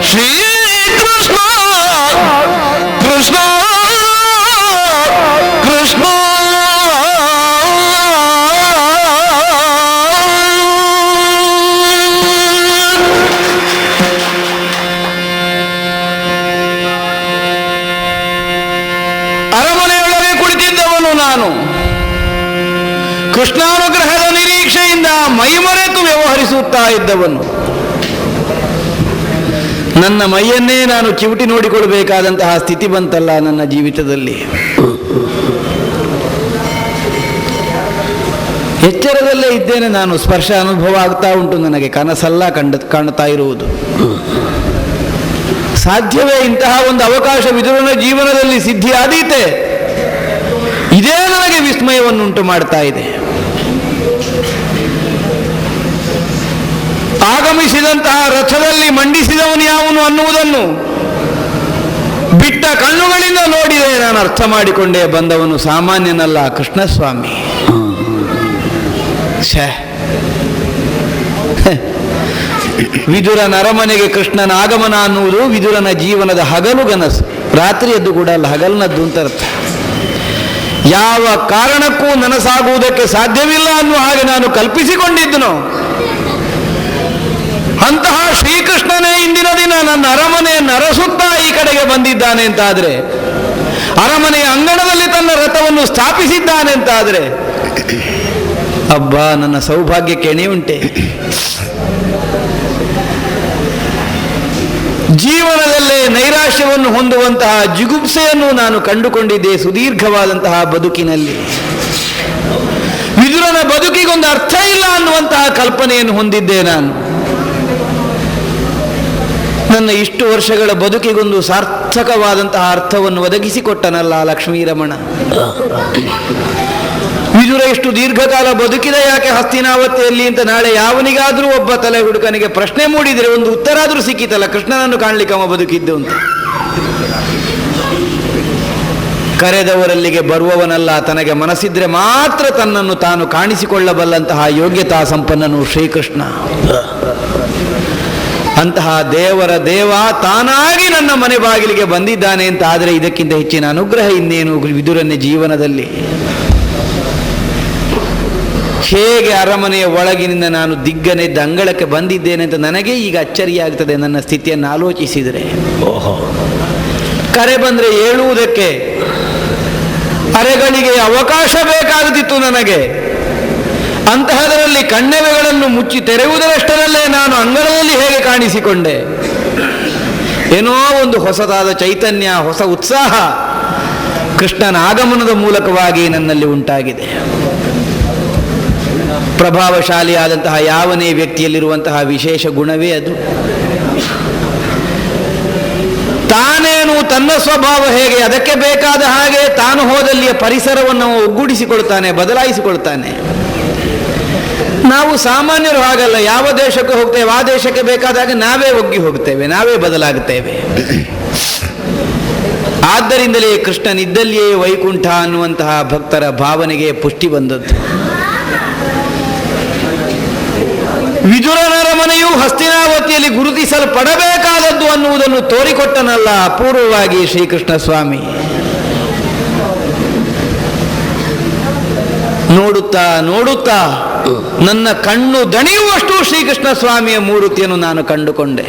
ಶ್ರೀ ಕೃಷ್ಣ ಕೃಷ್ಣ ಕೃಷ್ಣ ಅರಮನೆಯೊಳಗೆ ಕುಳಿತಿದ್ದವನು ನಾನು. ಕೃಷ್ಣಾನುಗ್ರಹದ ನಿರೀಕ್ಷೆಯಿಂದ ಮೈಮರೆತು ವ್ಯವಹರಿಸುತ್ತಾ ಇದ್ದವನು. ನನ್ನ ಮೈಯನ್ನೇ ನಾನು ಚಿವುಟಿ ನೋಡಿಕೊಳ್ಳಬೇಕಾದಂತಹ ಸ್ಥಿತಿ ಬಂತಲ್ಲ ನನ್ನ ಜೀವಿತದಲ್ಲಿ. ಎಚ್ಚರದಲ್ಲೇ ಇದ್ದೇನೆ ನಾನು. ಸ್ಪರ್ಶ ಅನುಭವ ಆಗ್ತಾ ಉಂಟು ನನಗೆ. ಕನಸಲ್ಲ ಕಾಣ್ತಾ ಇರುವುದು. ಸಾಧ್ಯವೇ ಇಂತಹ ಒಂದು ಅವಕಾಶ ವಿದುರನ ಜೀವನದಲ್ಲಿ ಸಿದ್ಧಿಯಾದೀತೆ? ಇದೇ ನನಗೆ ವಿಸ್ಮಯವನ್ನುಂಟು ಮಾಡ್ತಾ ಇದೆ. ಆಗಮಿಸಿದಂತಹ ರಥದಲ್ಲಿ ಮಂಡಿಸಿದವನು ಯಾವನು ಅನ್ನುವುದನ್ನು ಬಿಟ್ಟ ಕಣ್ಣುಗಳಿಂದ ನೋಡಿದೆ. ನಾನು ಅರ್ಥ ಮಾಡಿಕೊಂಡೇ ಬಂದವನು ಸಾಮಾನ್ಯನಲ್ಲ, ಕೃಷ್ಣಸ್ವಾಮಿ. ವಿದುರನ ಅರಮನೆಗೆ ಕೃಷ್ಣನ ಆಗಮನ ಅನ್ನುವುದು ವಿದುರನ ಜೀವನದ ಹಗಲುಗನಸು. ರಾತ್ರಿಯದ್ದು ಕೂಡ ಅಲ್ಲ, ಹಗಲಿನದ್ದು ಅಂತ ಅರ್ಥ. ಯಾವ ಕಾರಣಕ್ಕೂ ನನಸಾಗುವುದಕ್ಕೆ ಸಾಧ್ಯವಿಲ್ಲ ಅನ್ನುವ ಹಾಗೆ ನಾನು ಕಲ್ಪಿಸಿಕೊಂಡಿದ್ದನು. ಅಂತಹ ಶ್ರೀಕೃಷ್ಣನೇ ಇಂದಿನ ದಿನ ನನ್ನ ಅರಮನೆಯನ್ನು ಅರಸುತ್ತಾ ಈ ಕಡೆಗೆ ಬಂದಿದ್ದಾನೆ ಅಂತಾದರೆ, ಅರಮನೆಯ ಅಂಗಣದಲ್ಲಿ ತನ್ನ ರಥವನ್ನು ಸ್ಥಾಪಿಸಿದ್ದಾನೆ ಅಂತಾದರೆ, ಅಬ್ಬಾ ನನ್ನ ಸೌಭಾಗ್ಯಕ್ಕೆ ಎಣೆ ಉಂಟೆ. ಜೀವನದಲ್ಲೇ ನೈರಾಶ್ಯವನ್ನು ಹೊಂದುವಂತಹ ಜಿಗುಪ್ಸೆಯನ್ನು ನಾನು ಕಂಡುಕೊಂಡಿದ್ದೆ ಸುದೀರ್ಘವಾದಂತಹ ಬದುಕಿನಲ್ಲಿ. ವಿದುರನ ಬದುಕಿಗೊಂದು ಅರ್ಥ ಇಲ್ಲ ಅನ್ನುವಂತಹ ಕಲ್ಪನೆಯನ್ನು ಹೊಂದಿದ್ದೆ ನಾನು. ನನ್ನ ಇಷ್ಟು ವರ್ಷಗಳ ಬದುಕಿಗೊಂದು ಸಾರ್ಥಕವಾದಂತಹ ಅರ್ಥವನ್ನು ಒದಗಿಸಿಕೊಟ್ಟನಲ್ಲ ಲಕ್ಷ್ಮೀರಮಣ. ವಿದುರ ಇಷ್ಟು ದೀರ್ಘಕಾಲ ಬದುಕಿದ ಯಾಕೆ ಹಸ್ತಿನಾವತಿಯಲ್ಲಿ ಅಂತ ನಾಳೆ ಯಾವನಿಗಾದರೂ ಒಬ್ಬ ತಲೆ ಹುಡುಕನಿಗೆ ಪ್ರಶ್ನೆ ಮೂಡಿದರೆ ಒಂದು ಉತ್ತರ ಆದರೂ ಸಿಕ್ಕಿತಲ್ಲ, ಕೃಷ್ಣನನ್ನು ಕಾಣಲಿಕ್ಕೆ ಅವ ಬದುಕಿದ್ದು ಅಂತ. ಕರೆದವರಲ್ಲಿಗೆ ಬರುವವನಲ್ಲ, ತನಗೆ ಮನಸ್ಸಿದ್ರೆ ಮಾತ್ರ ತನ್ನನ್ನು ತಾನು ಕಾಣಿಸಿಕೊಳ್ಳಬಲ್ಲಂತಹ ಯೋಗ್ಯತಾ ಸಂಪನ್ನನು ಶ್ರೀಕೃಷ್ಣ. ಅಂತಹ ದೇವರ ದೇವ ತಾನಾಗಿ ನನ್ನ ಮನೆ ಬಾಗಿಲಿಗೆ ಬಂದಿದ್ದಾನೆ ಅಂತ ಆದರೆ ಇದಕ್ಕಿಂತ ಹೆಚ್ಚಿನ ಅನುಗ್ರಹ ಇನ್ನೇನು ವಿದುರನ ಜೀವನದಲ್ಲಿ. ಹೇಗೆ ಅರಮನೆಯ ಒಳಗಿನಿಂದ ನಾನು ದಿಗ್ಗನೆದ್ದ ಅಂಗಳಕ್ಕೆ ಬಂದಿದ್ದೇನೆ ಅಂತ ನನಗೆ ಈಗ ಅಚ್ಚರಿಯಾಗ್ತದೆ ನನ್ನ ಸ್ಥಿತಿಯನ್ನು ಆಲೋಚಿಸಿದರೆ. ಕರೆ ಬಂದರೆ ಹೇಳುವುದಕ್ಕೆ ಅರೆಗಳಿಗೆ ಅವಕಾಶ ಬೇಕಾಗುತ್ತಿತ್ತು ನನಗೆ. ಅಂತಹದರಲ್ಲಿ ಕಣ್ಣೆವೆಗಳನ್ನು ಮುಚ್ಚಿ ತೆರೆಯುವುದರಷ್ಟರಲ್ಲೇ ನಾನು ಅಂಗಳದಲ್ಲಿ ಹೇಗೆ ಕಾಣಿಸಿಕೊಂಡೆ. ಏನೋ ಒಂದು ಹೊಸದಾದ ಚೈತನ್ಯ, ಹೊಸ ಉತ್ಸಾಹ ಕೃಷ್ಣನ ಆಗಮನದ ಮೂಲಕವಾಗಿ ನನ್ನಲ್ಲಿ ಉಂಟಾಗಿದೆ. ಪ್ರಭಾವಶಾಲಿಯಾದಂತಹ ಯಾವನೇ ವ್ಯಕ್ತಿಯಲ್ಲಿರುವಂತಹ ವಿಶೇಷ ಗುಣವೇ ಅದು. ತಾನೇನು ತನ್ನ ಸ್ವಭಾವ ಹೇಗೆ ಅದಕ್ಕೆ ಬೇಕಾದ ಹಾಗೆ ತಾನು ಹೋದಲ್ಲಿಯ ಪರಿಸರವನ್ನು ಒಗ್ಗೂಡಿಸಿಕೊಳ್ತಾನೆ, ಬದಲಾಯಿಸಿಕೊಳ್ತಾನೆ. ನಾವು ಸಾಮಾನ್ಯರು ಹಾಗಲ್ಲ. ಯಾವ ದೇಶಕ್ಕೆ ಹೋಗ್ತೇವೆ ಆ ದೇಶಕ್ಕೆ ಬೇಕಾದಾಗ ನಾವೇ ಒಗ್ಗಿ ಹೋಗ್ತೇವೆ, ನಾವೇ ಬದಲಾಗುತ್ತೇವೆ. ಆದ್ದರಿಂದಲೇ ಕೃಷ್ಣನಿದ್ದಲ್ಲಿಯೇ ವೈಕುಂಠ ಅನ್ನುವಂತಹ ಭಕ್ತರ ಭಾವನೆಗೆ ಪುಷ್ಟಿ ಬಂದದ್ದು. ವಿದುರನ ಅರಮನೆಯು ಹಸ್ತಿನಾವತಿಯಲ್ಲಿ ಗುರುತಿಸಲ್ಪಡಬೇಕಾದದ್ದು ಅನ್ನುವುದನ್ನು ತೋರಿಕೊಟ್ಟನಲ್ಲ ಅಪೂರ್ವವಾಗಿ ಶ್ರೀಕೃಷ್ಣ ಸ್ವಾಮಿ. ನೋಡುತ್ತಾ ನೋಡುತ್ತಾ ನನ್ನ ಕಣ್ಣು ದಣಿಯುವಷ್ಟು ಶ್ರೀಕೃಷ್ಣ ಸ್ವಾಮಿಯ ಮೂರ್ತಿಯನ್ನು ನಾನು ಕಂಡುಕೊಂಡೆ.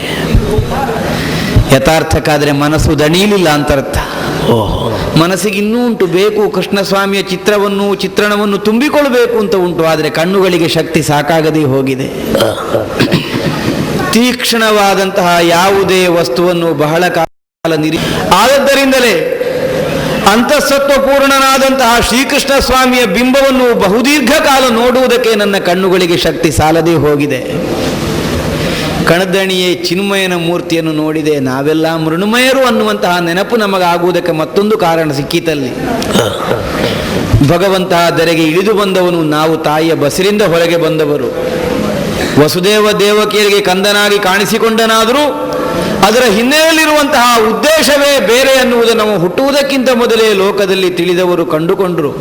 ಯಥಾರ್ಥಕ್ಕಾದರೆ ಮನಸ್ಸು ದಣಿಯಲಿಲ್ಲ ಅಂತರ್ಥ. ಮನಸ್ಸಿಗೆ ಇನ್ನೂ ಉಂಟು, ಬೇಕು ಕೃಷ್ಣ ಸ್ವಾಮಿಯ ಚಿತ್ರಣವನ್ನು ತುಂಬಿಕೊಳ್ಬೇಕು ಅಂತ ಉಂಟು. ಆದರೆ ಕಣ್ಣುಗಳಿಗೆ ಶಕ್ತಿ ಸಾಕಾಗದೇ ಹೋಗಿದೆ. ತೀಕ್ಷ್ಣವಾದಂತಹ ಯಾವುದೇ ವಸ್ತುವನ್ನು ಬಹಳ ಕಾಲ ಆದದ್ದರಿಂದಲೇ ಅಂತಃಸತ್ವಪೂರ್ಣನಾದಂತಹ ಶ್ರೀಕೃಷ್ಣ ಸ್ವಾಮಿಯ ಬಿಂಬವನ್ನು ಬಹುದೀರ್ಘ ಕಾಲ ನೋಡುವುದಕ್ಕೆ ನನ್ನ ಕಣ್ಣುಗಳಿಗೆ ಶಕ್ತಿ ಸಾಲದೇ ಹೋಗಿದೆ. ಕಣದಣಿಯೇ ಚಿನ್ಮಯನ ಮೂರ್ತಿಯನ್ನು ನೋಡಿದೆ. ನಾವೆಲ್ಲ ಮೃಣ್ಮಯರು ಅನ್ನುವಂತಹ ನೆನಪು ನಮಗಾಗುವುದಕ್ಕೆ ಮತ್ತೊಂದು ಕಾರಣ ಸಿಕ್ಕಿತಲ್ಲಿ. ಭಗವಂತಹ ಧರೆಗೆ ಇಳಿದು ಬಂದವನು ನಾವು, ತಾಯಿಯ ಬಸಿರಿಂದ ಹೊರಗೆ ಬಂದವರು. ವಸುದೇವ ದೇವಕಿಯರಿಗೆ ಕಂದನಾಗಿ ಕಾಣಿಸಿಕೊಂಡನಾದರೂ ಅದರ ಹಿನ್ನೆಲೆಯಲ್ಲಿರುವಂತಹ ಉದ್ದೇಶವೇ ಬೇರೆ ಅನ್ನುವುದನ್ನು ನಾವು ಹುಟ್ಟುವುದಕ್ಕಿಂತ ಮೊದಲೇ ಲೋಕದಲ್ಲಿ ತಿಳಿದವರು ಕಂಡುಕೊಂಡರು.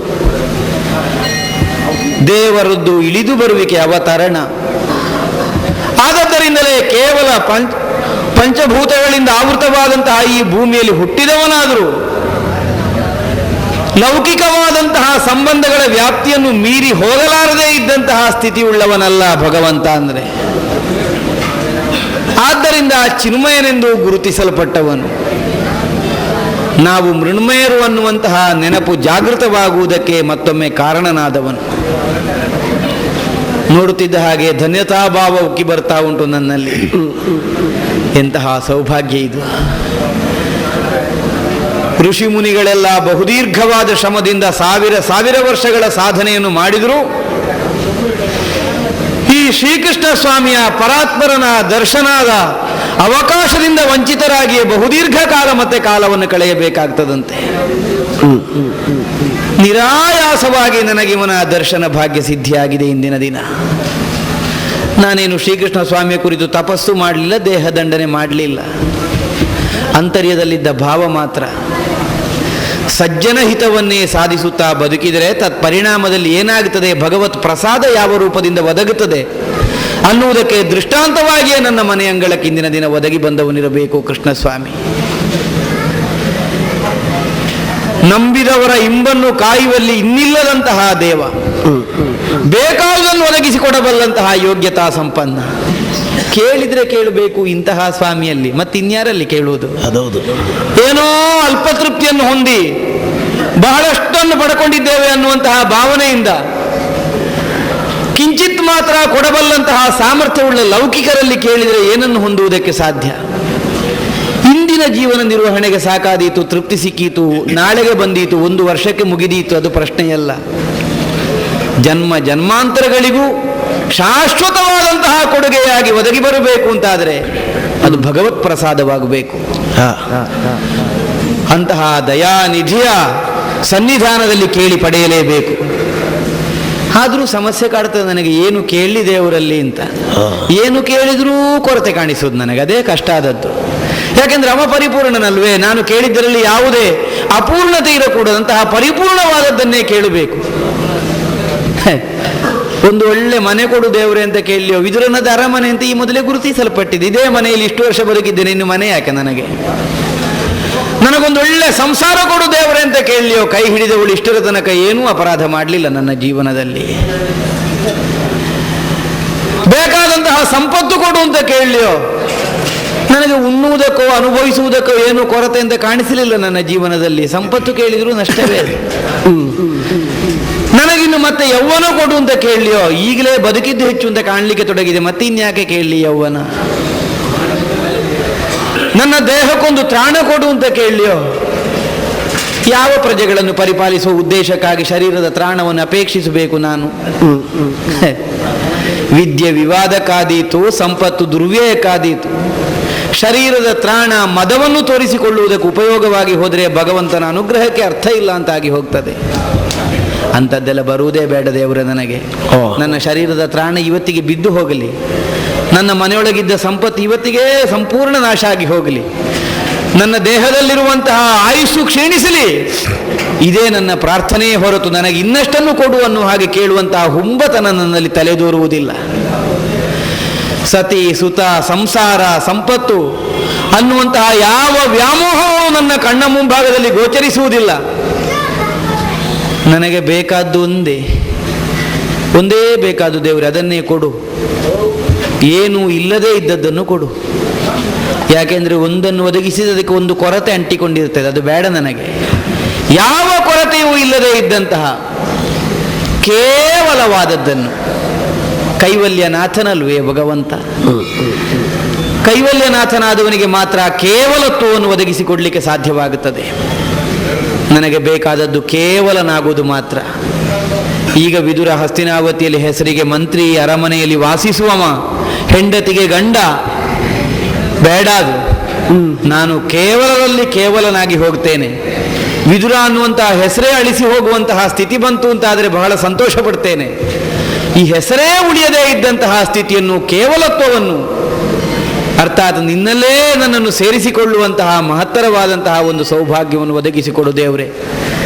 ದೇವರದ್ದು ಇಳಿದು ಬರುವಿಕೆ ಅವತರಣ. ಆದದ್ದರಿಂದಲೇ ಕೇವಲ ಪಂಚಭೂತಗಳಿಂದ ಆವೃತವಾದಂತಹ ಈ ಭೂಮಿಯಲ್ಲಿ ಹುಟ್ಟಿದವನಾದರೂ ಲೌಕಿಕವಾದಂತಹ ಸಂಬಂಧಗಳ ವ್ಯಾಪ್ತಿಯನ್ನು ಮೀರಿ ಹೋಗಲಾರದೇ ಇದ್ದಂತಹ ಸ್ಥಿತಿ ಉಳ್ಳವನಲ್ಲ ಭಗವಂತ ಅಂದರೆ. ಆದ್ದರಿಂದ ಚಿನ್ಮಯನೆಂದು ಗುರುತಿಸಲ್ಪಟ್ಟವನು. ನಾವು ಮೃಣ್ಮಯರು ಅನ್ನುವಂತಹ ನೆನಪು ಜಾಗೃತವಾಗುವುದಕ್ಕೆ ಮತ್ತೊಮ್ಮೆ ಕಾರಣನಾದವನು. ನೋಡುತ್ತಿದ್ದ ಹಾಗೆ ಧನ್ಯತಾಭಾವ ಉಕ್ಕಿ ಬರ್ತಾ ಉಂಟು ನನ್ನಲ್ಲಿ. ಎಂತಹ ಸೌಭಾಗ್ಯ ಇದು. ಋಷಿ ಮುನಿಗಳೆಲ್ಲ ಬಹುದೀರ್ಘವಾದ ಶ್ರಮದಿಂದ ಸಾವಿರ ವರ್ಷಗಳ ಸಾಧನೆಯನ್ನು ಮಾಡಿದರೂ ಈ ಶ್ರೀಕೃಷ್ಣ ಸ್ವಾಮಿಯ ಪರಾತ್ಪರನ ದರ್ಶನದ ಅವಕಾಶದಿಂದ ವಂಚಿತರಾಗಿ ಬಹುದೀರ್ಘ ಕಾಲ ಮತ್ತೆ ಕಾಲವನ್ನು ಕಳೆಯಬೇಕಾಗ್ತದಂತೆ. ನಿರಾಯಾಸವಾಗಿ ನನಗೆ ಇವನ ದರ್ಶನ ಭಾಗ್ಯ ಸಿದ್ಧಿಯಾಗಿದೆ ಇಂದಿನ ದಿನ. ನಾನೇನು ಶ್ರೀಕೃಷ್ಣ ಸ್ವಾಮಿಯ ಕುರಿತು ತಪಸ್ಸು ಮಾಡಲಿಲ್ಲ, ದೇಹದಂಡನೆ ಮಾಡಲಿಲ್ಲ. ಅಂತರ್ಯದಲ್ಲಿದ್ದ ಭಾವ ಮಾತ್ರ. ಸಜ್ಜನ ಹಿತವನ್ನೇ ಸಾಧಿಸುತ್ತಾ ಬದುಕಿದರೆ ತತ್ಪರಿಣಾಮದಲ್ಲಿ ಏನಾಗುತ್ತದೆ, ಭಗವತ್ ಪ್ರಸಾದ ಯಾವ ರೂಪದಿಂದ ಒದಗುತ್ತದೆ ಅನ್ನುವುದಕ್ಕೆ ದೃಷ್ಟಾಂತವಾಗಿಯೇ ನನ್ನ ಮನೆ ಅಂಗಳಕ್ಕೆ ಇಂದಿನ ದಿನ ಒದಗಿ ಬಂದವನಿರಬೇಕು ಕೃಷ್ಣಸ್ವಾಮಿ. ನಂಬಿದವರ ಇಂಬನ್ನು ಕಾಯುವಲ್ಲಿ ಇನ್ನಿಲ್ಲದಂತಹ ದೇವ, ಬೇಕಾದುದನ್ನು ಒದಗಿಸಿಕೊಡಬಲ್ಲಂತಹ ಯೋಗ್ಯತಾ ಸಂಪನ್ನ. ಕೇಳಿದ್ರೆ ಕೇಳಬೇಕು ಇಂತಹ ಸ್ವಾಮಿಯಲ್ಲಿ, ಮತ್ತಿನ್ಯಾರಲ್ಲಿ ಕೇಳುವುದು? ಅದೌದು. ಏನೋ ಅಲ್ಪತೃಪ್ತಿಯನ್ನು ಹೊಂದಿ ಬಹಳಷ್ಟನ್ನು ಪಡ್ಕೊಂಡಿದ್ದೇವೆ ಅನ್ನುವಂತಹ ಭಾವನೆಯಿಂದ ಕಿಂಚಿತ್ ಮಾತ್ರ ಕೊಡಬಲ್ಲಂತಹ ಸಾಮರ್ಥ್ಯವುಳ್ಳ ಲೌಕಿಕರಲ್ಲಿ ಕೇಳಿದರೆ ಏನನ್ನು ಹೊಂದುವುದಕ್ಕೆ ಸಾಧ್ಯ? ಇಂದಿನ ಜೀವನ ನಿರ್ವಹಣೆಗೆ ಸಾಕಾದೀತು, ತೃಪ್ತಿ ಸಿಕ್ಕೀತು, ನಾಳೆಗೆ ಬಂದೀತು, 1 ವರ್ಷಕ್ಕೆ ಮುಗಿದೀತು, ಅದು ಪ್ರಶ್ನೆಯಲ್ಲ. ಜನ್ಮ ಜನ್ಮಾಂತರಗಳಿಗೂ ಶಾಶ್ವತವಾದಂತಹ ಕೊಡುಗೆಯಾಗಿ ಒದಗಿ ಬರಬೇಕು ಅಂತಾದರೆ ಅದು ಭಗವತ್ ಪ್ರಸಾದವಾಗಬೇಕು. ಅಂತಹ ದಯಾನಿಧಿಯ ಸನ್ನಿಧಾನದಲ್ಲಿ ಕೇಳಿ ಪಡೆಯಲೇಬೇಕು. ಆದರೂ ಸಮಸ್ಯೆ ಕಾಡ್ತದೆ ನನಗೆ, ಏನು ಕೇಳಲಿ ದೇವರಲ್ಲಿ ಅಂತ. ಏನು ಕೇಳಿದ್ರೂ ಕೊರತೆ ಕಾಣಿಸೋದು ನನಗೆ, ಅದೇ ಕಷ್ಟ ಆದದ್ದು. ಯಾಕೆಂದ್ರೆ ಅವ ಪರಿಪೂರ್ಣನಲ್ವೇ, ನಾನು ಕೇಳಿದ್ದರಲ್ಲಿ ಯಾವುದೇ ಅಪೂರ್ಣತೆ ಇರಕೂಡದಂತಹ ಪರಿಪೂರ್ಣವಾದದ್ದನ್ನೇ ಕೇಳಬೇಕು. ಒಂದು ಒಳ್ಳೆ ಮನೆ ಕೊಡು ದೇವರೇ ಅಂತ ಕೇಳಿಯೋ, ವಿದುರನದ ಅರಮನೆ ಅಂತ ಈ ಮೊದಲೇ ಗುರುತಿಸಲ್ಪಟ್ಟಿದೆ. ಇದೇ ಮನೆಯಲ್ಲಿ ಇಷ್ಟು ವರ್ಷ ಬದುಕಿದ್ದೇನೆ, ಇನ್ನು ಮನೆ ಯಾಕೆ ನನಗೆ? ನನಗೊಂದು ಒಳ್ಳೆ ಸಂಸಾರ ಕೊಡು ದೇವರೇ ಅಂತ ಕೇಳಿಯೋ, ಕೈ ಹಿಡಿದವಳು ಇಷ್ಟರ ತನಕ ಏನೂ ಅಪರಾಧ ಮಾಡಲಿಲ್ಲ ನನ್ನ ಜೀವನದಲ್ಲಿ. ಬೇಕಾದಂತಹ ಸಂಪತ್ತು ಕೊಡು ಅಂತ ಕೇಳಿಯೋ, ನನಗೆ ಉಣ್ಣುವುದಕ್ಕೋ ಅನುಭವಿಸುವುದಕ್ಕೋ ಏನು ಕೊರತೆ ಅಂತ ಕಾಣಿಸಲಿಲ್ಲ ನನ್ನ ಜೀವನದಲ್ಲಿ. ಸಂಪತ್ತು ಕೇಳಿದ್ರು ನಷ್ಟವೇ. ನನಗಿನ್ನು ಮತ್ತೆ ಯೌವನ ಕೊಡು ಅಂತ ಕೇಳಿಯೋ, ಈಗಲೇ ಬದುಕಿದ್ದು ಹೆಚ್ಚು ಅಂತ ಕಾಣಲಿಕ್ಕೆ ತೊಡಗಿದೆ, ಮತ್ತೆ ಇನ್ಯಾಕೆ ಕೇಳಲಿ ಯೌವನ? ನನ್ನ ದೇಹಕ್ಕೊಂದು ತ್ರಾಣ ಕೊಡು ಅಂತ ಕೇಳಿಯೋ, ಯಾವ ಪ್ರಜೆಗಳನ್ನು ಪರಿಪಾಲಿಸುವ ಉದ್ದೇಶಕ್ಕಾಗಿ ಶರೀರದ ತ್ರಾಣವನ್ನು ಅಪೇಕ್ಷಿಸಬೇಕು ನಾನು? ವಿದ್ಯೆ ವಿವಾದಕ್ಕಾದೀತು, ಸಂಪತ್ತು ದುರ್ವ್ಯಯಕ್ಕಾದೀತು. ಶರೀರದ ತ್ರಾಣ ಮದವನ್ನು ತೋರಿಸಿಕೊಳ್ಳುವುದಕ್ಕೆ ಉಪಯೋಗವಾಗಿ ಹೋದರೆ ಭಗವಂತನ ಅನುಗ್ರಹಕ್ಕೆ ಅರ್ಥ ಇಲ್ಲ ಅಂತಾಗಿ ಹೋಗ್ತದೆ. ಅಂಥದ್ದೆಲ್ಲ ಬರುವುದೇ ಬೇಡ ದೇವರೇ ನನಗೆ. ನನ್ನ ಶರೀರದ ತ್ರಾಣ ಇವತ್ತಿಗೆ ಬಿದ್ದು ಹೋಗಲಿ, ನನ್ನ ಮನೆಯೊಳಗಿದ್ದ ಸಂಪತ್ತು ಇವತ್ತಿಗೆ ಸಂಪೂರ್ಣ ನಾಶ ಆಗಿ ಹೋಗಲಿ, ನನ್ನ ದೇಹದಲ್ಲಿರುವಂತಹ ಆಯುಸ್ಸು ಕ್ಷೀಣಿಸಲಿ, ಇದೇ ನನ್ನ ಪ್ರಾರ್ಥನೆಯೇ ಹೊರತು ನನಗೆ ಇನ್ನಷ್ಟನ್ನು ಕೊಡು ಅನ್ನುವ ಹಾಗೆ ಕೇಳುವಂತಹ ಹುಂಬತನ ನನ್ನಲ್ಲಿ ತಲೆದೋರುವುದಿಲ್ಲ. ಸತಿ ಸುತ ಸಂಸಾರ ಸಂಪತ್ತು ಅನ್ನುವಂತಹ ಯಾವ ವ್ಯಾಮೋಹವೂ ನನ್ನ ಕಣ್ಣ ಮುಂಭಾಗದಲ್ಲಿ ಗೋಚರಿಸುವುದಿಲ್ಲ. ನನಗೆ ಬೇಕಾದ್ದು ಒಂದೇ ಬೇಕಾದ್ದು ದೇವರೇ, ಅದನ್ನೇ ಕೊಡು. ಏನೂ ಇಲ್ಲದೇ ಇದ್ದದ್ದನ್ನು ಕೊಡು. ಯಾಕೆಂದರೆ ಒಂದನ್ನು ಒದಗಿಸಿದದಕ್ಕೆ ಒಂದು ಕೊರತೆ ಅಂಟಿಕೊಂಡಿರ್ತದೆ, ಅದು ಬೇಡ ನನಗೆ. ಯಾವ ಕೊರತೆಯೂ ಇಲ್ಲದೇ ಇದ್ದಂತಹ ಕೇವಲವಾದದ್ದನ್ನು, ಕೈವಲ್ಯನಾಥನಲ್ವೇ ಭಗವಂತ? ಕೈವಲ್ಯನಾಥನಾದವನಿಗೆ ಮಾತ್ರ ಕೇವಲತ್ವವನ್ನು ಒದಗಿಸಿಕೊಡ್ಲಿಕ್ಕೆ ಸಾಧ್ಯವಾಗುತ್ತದೆ. ನನಗೆ ಬೇಕಾದದ್ದು ಕೇವಲನಾಗುವುದು ಮಾತ್ರ. ಈಗ ವಿದುರ ಹಸ್ತಿನಾವತಿಯಲ್ಲಿ ಹೆಸರಿಗೆ ಮಂತ್ರಿ, ಅರಮನೆಯಲ್ಲಿ ವಾಸಿಸುವವ, ಹೆಂಡತಿಗೆ ಗಂಡ, ಬೇಡ ಅದು. ನಾನು ಕೇವಲದಲ್ಲಿ ಕೇವಲನಾಗಿ ಹೋಗ್ತೇನೆ. ವಿದುರ ಅನ್ನುವಂತಹ ಹೆಸರೇ ಅಳಿಸಿ ಹೋಗುವಂತಹ ಸ್ಥಿತಿ ಬಂತು ಅಂತಾದರೆ ಬಹಳ ಸಂತೋಷ ಪಡ್ತೇನೆ. ಈ ಹೆಸರೇ ಉಳಿಯದೇ ಇದ್ದಂತಹ ಸ್ಥಿತಿಯನ್ನು, ಕೇವಲತ್ವವನ್ನು, ಅರ್ಥಾತ್ ನಿನ್ನಲ್ಲೇ ನನ್ನನ್ನು ಸೇರಿಸಿಕೊಳ್ಳುವಂತಹ ಮಹತ್ತರವಾದಂತಹ ಒಂದು ಸೌಭಾಗ್ಯವನ್ನು ಒದಗಿಸಿಕೊಡು ದೇವರೇ.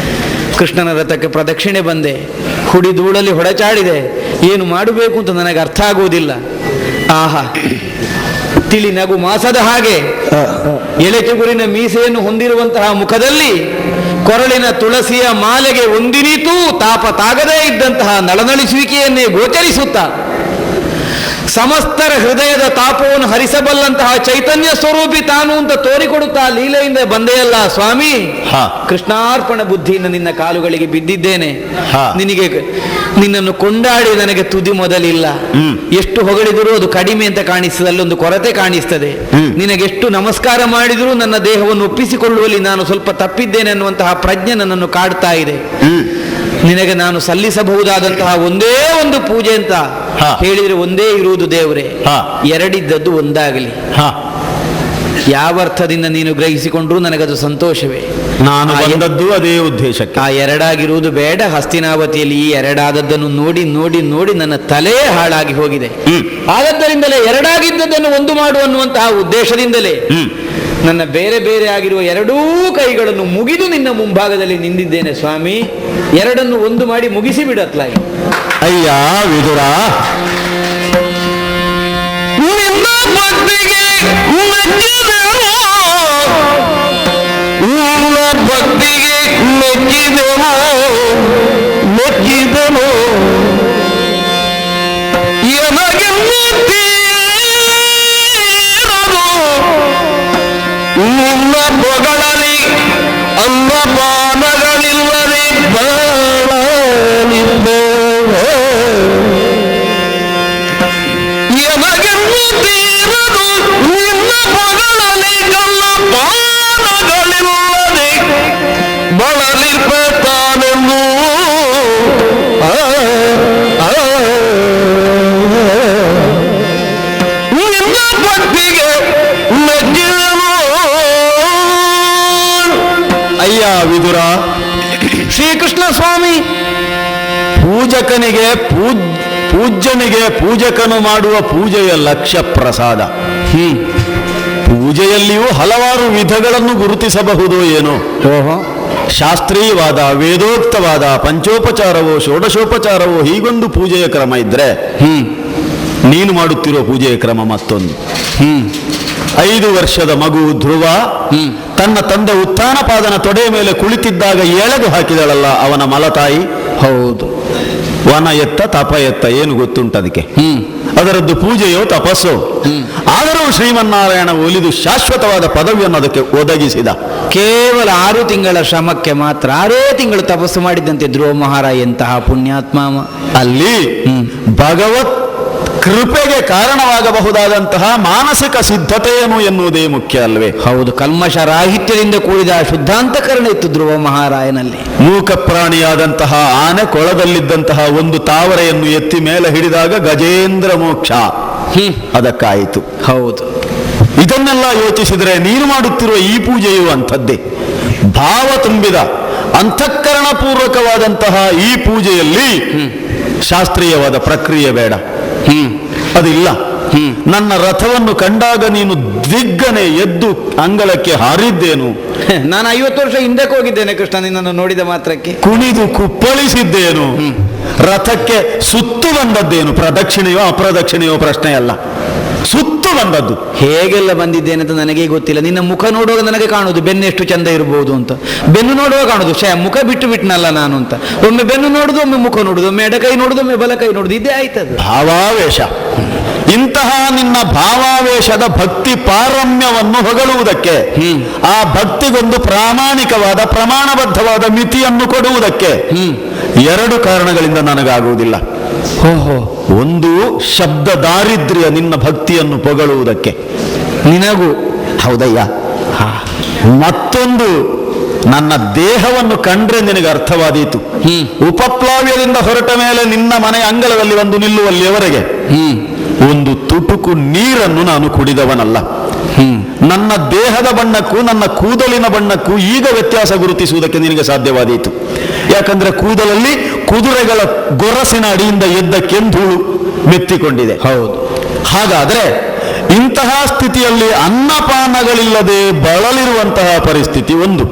ಕೃಷ್ಣನ ರಥಕ್ಕೆ ಪ್ರದಕ್ಷಿಣೆ ಬಂದೆ, ಹುಡಿಧೂಳಲ್ಲಿ ಹೊಡಚಾಡಿದೆ, ಏನು ಮಾಡಬೇಕು ಅಂತ ನನಗೆ ಅರ್ಥ ಆಗುವುದಿಲ್ಲ. ಆಹಾ, ತಿಳಿ ನಗು ಮಾಸದ ಹಾಗೆ ಎಳೆಚುಗುರಿನ ಮೀಸೆಯನ್ನು ಹೊಂದಿರುವಂತಹ ಮುಖದಲ್ಲಿ ಕೊರಳಿನ ತುಳಸಿಯ ಮಾಲೆಗೆ ಒಂದಿನಿತೂ ತಾಪ ತಾಗದೇ ಇದ್ದಂತಹ ನಳನಳಿಸುವಿಕೆಯನ್ನೇ ಗೋಚರಿಸುತ್ತಾ ಸಮಸ್ತರ ಹೃದಯದ ತಾಪವನ್ನು ಹರಿಸಬಲ್ಲಂತಹ ಚೈತನ್ಯ ಸ್ವರೂಪಿ ತಾನು ಅಂತ ತೋರಿಕೊಡುತ್ತಾ ಲೀಲೆಯಿಂದ ಬಂದೆಯಲ್ಲ ಸ್ವಾಮಿ. ಕೃಷ್ಣಾರ್ಪಣ ಬುದ್ಧಿಯಿಂದ ನಿನ್ನ ಕಾಲುಗಳಿಗೆ ಬಿದ್ದಿದ್ದೇನೆ. ನಿನ್ನನ್ನು ಕೊಂಡಾಡಿ ನನಗೆ ತುದಿ ಮೊದಲಿಲ್ಲ. ಎಷ್ಟು ಹೊಗಳಿದರೂ ಅದು ಕಡಿಮೆ ಅಂತ ಕಾಣಿಸ್ತದೆ, ಅಲ್ಲೊಂದು ಕೊರತೆ ಕಾಣಿಸ್ತದೆ. ನಿನಗೆಷ್ಟು ನಮಸ್ಕಾರ ಮಾಡಿದರೂ ನನ್ನ ದೇಹವನ್ನು ಒಪ್ಪಿಸಿಕೊಳ್ಳುವಲ್ಲಿ ನಾನು ಸ್ವಲ್ಪ ತಪ್ಪಿದ್ದೇನೆ ಅನ್ನುವಂತಹ ಪ್ರಜ್ಞೆ ನನ್ನನ್ನು ಕಾಡ್ತಾ ಇದೆ. ನಿನಗೆ ನಾನು ಸಲ್ಲಿಸಬಹುದಾದಂತಹ ಒಂದೇ ಒಂದು ಪೂಜೆ ಅಂತ ಹೇಳಿದರೆ ಒಂದೇ ಇರುವುದು ದೇವರೇ, ಎರಡಿದ್ದದ್ದು ಒಂದಾಗಲಿ. ಯಾವ ಅರ್ಥದಿಂದ ನೀನು ಗ್ರಹಿಸಿಕೊಂಡ್ರೂ ನನಗದು ಸಂತೋಷವೇ. ನಾನು ಬಂದದ್ದು ಅದೇ ಉದ್ದೇಶಕ್ಕೆ. ಆ ಎರಡಾಗಿರುವುದು ಬೇಡ. ಹಸ್ತಿನಾವತಿಯಲ್ಲಿ ಈ ಎರಡಾದದ್ದನ್ನು ನೋಡಿ ನೋಡಿ ನೋಡಿ ನನ್ನ ತಲೆ ಹಾಳಾಗಿ ಹೋಗಿದೆ. ಆದದ್ದರಿಂದಲೇ ಎರಡಾಗಿದ್ದದ್ದನ್ನು ಒಂದು ಮಾಡು ಅನ್ನುವಂತಹ ಉದ್ದೇಶದಿಂದಲೇ ನನ್ನ ಬೇರೆ ಬೇರೆ ಆಗಿರುವ ಎರಡೂ ಕೈಗಳನ್ನು ಮುಗಿದು ನಿನ್ನ ಮುಂಭಾಗದಲ್ಲಿ ನಿಂದಿದ್ದೇನೆ ಸ್ವಾಮಿ. ಎರಡನ್ನು ಒಂದು ಮಾಡಿ ಮುಗಿಸಿ ಬಿಡತ್ಲಾಗಿ. ಅಯ್ಯ ವಿದುರ, ನಿನ್ನ ಭಕ್ತಿಗೆ ಮೆಚ್ಚಿದೆನು ಮೆಚ್ಚಿದನು ಎನಗೆನ್ನುತ್ತೀರನು ನಿನ್ನ ಬೊಗಳಲಿ ಅನ್ನಪಾನಗಳಿಲ್ಲದೆ ಬಾಳಲಿದ್ದೆ ಎನಗೆನ್ನುತ್ತೀರನು ನಿನ್ನ ಬೊಗಳಲಿ ಅನ್ನಪಾನಗಳಿಲ್ಲದೆ ಬಳಲಿರ್ತಾನೆಂದು ನಿನ್ನ ಭಕ್ತಿಗೆ ಮೆಚ್ಚಿದನು. ಅಯ್ಯ ವಿದುರ, ಶ್ರೀಕೃಷ್ಣ ಸ್ವಾಮಿ, ಪೂಜಕನಿಗೆ ಪೂಜ್ಯನಿಗೆ ಪೂಜಕನು ಮಾಡುವ ಪೂಜೆಯ ಲಕ್ಷ್ಯ ಪ್ರಸಾದ. ಪೂಜೆಯಲ್ಲಿಯೂ ಹಲವಾರು ವಿಧಗಳನ್ನು ಗುರುತಿಸಬಹುದು ಏನೋ. ಓಹೋ, ಶಾಸ್ತ್ರೀಯವಾದ, ವೇದೋಕ್ತವಾದ, ಪಂಚೋಪಚಾರವೋ ಷೋಡಶೋಪಚಾರವೋ ಹೀಗೊಂದು ಪೂಜೆಯ ಕ್ರಮ ಇದ್ರೆ, ನೀನು ಮಾಡುತ್ತಿರುವ ಪೂಜೆಯ ಕ್ರಮ ಮತ್ತೊಂದು. 5 ವರ್ಷದ ಮಗು ಧ್ರುವ ತನ್ನ ತಂದೆ ಉತ್ಥಾನಪಾದನ ತೊಡೆಯ ಮೇಲೆ ಕುಳಿತಿದ್ದಾಗ ಎಳೆದು ಹಾಕಿದಳಲ್ಲ ಅವನ ಮಲತಾಯಿ. ಹೌದು, ವನ ಎತ್ತ ತಪ ಎತ್ತ ಏನು ಗೊತ್ತುಂಟು ಅದಕ್ಕೆ. ಅದರದ್ದು ಪೂಜೆಯೋ ತಪಸ್ಸೋ. ಆದರೂ ಶ್ರೀಮನ್ನಾರಾಯಣ ಒಲಿದು ಶಾಶ್ವತವಾದ ಪದವಿಯನ್ನು ಅದಕ್ಕೆ ಒದಗಿಸಿದ. ಕೇವಲ 6 ತಿಂಗಳ ಶ್ರಮಕ್ಕೆ ಮಾತ್ರ 6 ತಿಂಗಳು ತಪಸ್ಸು ಮಾಡಿದ್ದಂತೆ ಧ್ರುವ ಮಹಾರಾಯ. ಎಂತಹ ಪುಣ್ಯಾತ್ಮ. ಅಲ್ಲಿ ಭಗವತ್ ಕೃಪೆಗೆ ಕಾರಣವಾಗಬಹುದಾದಂತಹ ಮಾನಸಿಕ ಸಿದ್ಧತೆಯನ್ನು ಎನ್ನುವುದೇ ಮುಖ್ಯ ಅಲ್ವೇ. ಹೌದು, ಕಲ್ಮಶ ರಾಹಿತ್ಯದಿಂದ ಕೂಡಿದ ಶುದ್ಧಾಂತಕರಣ ಇತ್ತು ಧ್ರುವ ಮಹಾರಾಯನಲ್ಲಿ. ಮೂಕ ಪ್ರಾಣಿಯಾದಂತಹ ಆನೆ ಕೊಳದಲ್ಲಿದ್ದಂತಹ ಒಂದು ತಾವರೆಯನ್ನು ಎತ್ತಿ ಮೇಲೆ ಹಿಡಿದಾಗ ಗಜೇಂದ್ರ ಮೋಕ್ಷ ಅದಕ್ಕಾಯಿತು. ಹೌದು, ಇದನ್ನೆಲ್ಲ ಯೋಚಿಸಿದರೆ ನೀನು ಮಾಡುತ್ತಿರುವ ಈ ಪೂಜೆಯು ಅಂಥದ್ದೇ. ಭಾವ ತುಂಬಿದ ಅಂತಃಕರಣ ಪೂರ್ವಕವಾದಂತಹ ಈ ಪೂಜೆಯಲ್ಲಿ ಶಾಸ್ತ್ರೀಯವಾದ ಪ್ರಕ್ರಿಯೆ ಬೇಡ, ಅದಿಲ್ಲ. ನನ್ನ ರಥವನ್ನು ಕಂಡಾಗ ನೀನು ದಿಗ್ಗನೆ ಎದ್ದು ಅಂಗಳಕ್ಕೆ ಹಾರಿದ್ದೇನು. ನಾನು 50 ವರ್ಷ ಹಿಂದಕ್ಕೆ ಹೋಗಿದ್ದೇನೆ ಕೃಷ್ಣ, ನಿನ್ನನ್ನು ನೋಡಿದ ಮಾತ್ರಕ್ಕೆ. ಕುಣಿದು ಕುಪ್ಪಳಿಸಿದ್ದೇನು. ರಥಕ್ಕೆ ಸುತ್ತು ಬಂದದ್ದೇನು. ಪ್ರದಕ್ಷಿಣೆಯೋ ಅಪ್ರದಕ್ಷಿಣೆಯೋ ಪ್ರಶ್ನೆ ಅಲ್ಲ, ಸುತ್ತು ಬಂದದ್ದು. ಹೇಗೆಲ್ಲ ಬಂದಿದ್ದೇನೆ ಅಂತ ನನಗೆ ಗೊತ್ತಿಲ್ಲ. ನಿನ್ನ ಮುಖ ನೋಡುವಾಗ ನನಗೆ ಕಾಣುದು ಬೆನ್ನು ಎಷ್ಟು ಚಂದ ಇರಬಹುದು ಅಂತ. ಬೆನ್ನು ನೋಡುವಾಗ ಕಾಣುದು ಮುಖ ಬಿಟ್ಟು ಬಿಟ್ನಲ್ಲ ನಾನು ಅಂತ. ಒಮ್ಮೆ ಬೆನ್ನು ನೋಡುದು, ಒಮ್ಮೆ ಮುಖ ನೋಡುದು, ಒಮ್ಮೆ ಎಡಕೈ ನೋಡುದು, ಒಮ್ಮೆ ಬಲಕೈ ನೋಡುದು, ಇದೇ ಆಯ್ತದ ಭಾವಾವೇಶ. ಇಂತಹ ನಿನ್ನ ಭಾವಾವೇಶದ ಭಕ್ತಿ ಪಾರಮ್ಯವನ್ನು ಹೊಗಳುವುದಕ್ಕೆ, ಆ ಭಕ್ತಿಗೊಂದು ಪ್ರಾಮಾಣಿಕವಾದ ಪ್ರಮಾಣಬದ್ಧವಾದ ಮಿತಿಯನ್ನು ಕೊಡುವುದಕ್ಕೆ 2 ಕಾರಣಗಳಿಂದ ನನಗಾಗುವುದಿಲ್ಲ. ಒಂದು, ಶಬ್ದ ದಾರಿದ್ರ್ಯ ನಿನ್ನ ಭಕ್ತಿಯನ್ನು ಪೊಗಳುವುದಕ್ಕೆ ನಿನಗೂ. ಹೌದಯ್ಯ. ಮತ್ತೊಂದು, ನನ್ನ ದೇಹವನ್ನು ಕಂಡ್ರೆ ನಿನಗೆ ಅರ್ಥವಾದೀತು. ಉಪಪ್ಲಾವ್ಯದಿಂದ ಹೊರಟ ಮೇಲೆ ನಿನ್ನ ಮನೆ ಅಂಗಳದಲ್ಲಿ ಒಂದು ನಿಲ್ಲುವಲ್ಲಿಯವರೆಗೆ ಒಂದು ತುಟುಕು ನೀರನ್ನು ನಾನು ಕುಡಿದವನಲ್ಲ. ನನ್ನ ದೇಹದ ಬಣ್ಣಕ್ಕೂ ನನ್ನ ಕೂದಲಿನ ಬಣ್ಣಕ್ಕೂ ಈಗ ವ್ಯತ್ಯಾಸ ಗುರುತಿಸುವುದಕ್ಕೆ ನಿನಗೆ ಸಾಧ್ಯವಾದೀತು. ಯಾಕಂದ್ರೆ ಕೂದಲಲ್ಲಿ ಕುದುರೆಗಳ ಗೊರಸಿನ ಅಡಿಯಿಂದ ಎದ್ದ ಕೆಂಧೂಳು ಮೆತ್ತಿಕೊಂಡಿದೆ. ಹೌದು. ಹಾಗಾದ್ರೆ ಇಂತಹ ಸ್ಥಿತಿಯಲ್ಲಿ ಅನ್ನಪಾನಗಳಿಲ್ಲದೆ ಬಳಲಿರುವಂತಹ ಪರಿಸ್ಥಿತಿ ಒಂದು.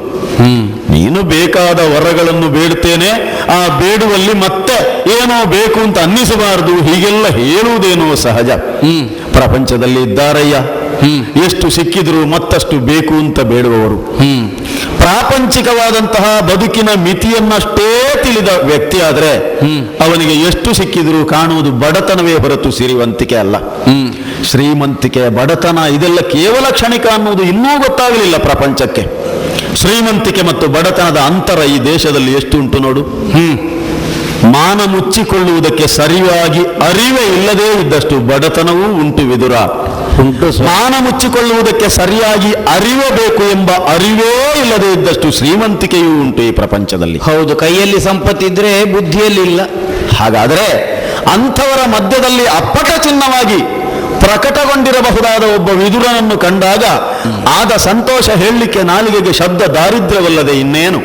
ನೀನು ಬೇಕಾದ ವರಗಳನ್ನು ಬೇಡ್ತೇನೆ, ಆ ಬೇಡುವಲ್ಲಿ ಮತ್ತೆ ಏನೋ ಬೇಕು ಅಂತ ಅನ್ನಿಸಬಾರದು, ಹೀಗೆಲ್ಲ ಹೇಳುವುದೇನೋ ಸಹಜ. ಪ್ರಪಂಚದಲ್ಲಿ ಇದ್ದಾರಯ್ಯ, ಎಷ್ಟು ಸಿಕ್ಕಿದ್ರು ಮತ್ತಷ್ಟು ಬೇಕು ಅಂತ ಬೇಡುವವರು. ಪ್ರಾಪಂಚಿಕವಾದಂತಹ ಬದುಕಿನ ಮಿತಿಯನ್ನಷ್ಟೇ ತಿಳಿದ ವ್ಯಕ್ತಿ ಆದ್ರೆ ಅವನಿಗೆ ಎಷ್ಟು ಸಿಕ್ಕಿದ್ರು ಕಾಣುವುದು ಬಡತನವೇ ಹೊರತು ಸಿರಿವಂತಿಕೆ ಅಲ್ಲ. ಶ್ರೀಮಂತಿಕೆ, ಬಡತನ ಇದೆಲ್ಲ ಕೇವಲ ಕ್ಷಣಿಕ ಅನ್ನುವುದು ಇನ್ನೂ ಗೊತ್ತಾಗಲಿಲ್ಲ ಪ್ರಪಂಚಕ್ಕೆ. ಶ್ರೀಮಂತಿಕೆ ಮತ್ತು ಬಡತನದ ಅಂತರ ಈ ದೇಶದಲ್ಲಿ ಎಷ್ಟು ಉಂಟು ನೋಡು. ಮಾನ ಮುಚ್ಚಿಕೊಳ್ಳುವುದಕ್ಕೆ ಸರಿಯಾಗಿ ಅರಿವೇ ಇಲ್ಲದೇ ಇದ್ದಷ್ಟು ಬಡತನವೂ ಉಂಟು ವಿದುರ. ಮಾನ ಮುಚ್ಚಿಕೊಳ್ಳುವುದಕ್ಕೆ ಸರಿಯಾಗಿ ಅರಿವೇ ಬೇಕು ಎಂಬ ಅರಿವೇ ಇಲ್ಲದೇ ಇದ್ದಷ್ಟು ಶ್ರೀಮಂತಿಕೆಯೂ ಉಂಟು ಈ ಪ್ರಪಂಚದಲ್ಲಿ. ಹೌದು, ಕೈಯಲ್ಲಿ ಸಂಪತ್ತಿದ್ರೆ ಬುದ್ಧಿಯಲ್ಲಿ ಇಲ್ಲ. ಹಾಗಾದರೆ ಅಂಥವರ ಮಧ್ಯದಲ್ಲಿ ಅಪ್ಪಟ ಚಿನ್ನವಾಗಿ ಪ್ರಕಟಗೊಂಡಿರಬಹುದಾದ ಒಬ್ಬ ವಿದುರನನ್ನು ಕಂಡಾಗ ಆದ ಸಂತೋಷ ಹೇಳಲಿಕ್ಕೆ ನಾಲಿಗೆಗೆ ಶಬ್ದ ದಾರಿದ್ರ್ಯವಲ್ಲದೆ ಇನ್ನೇನು.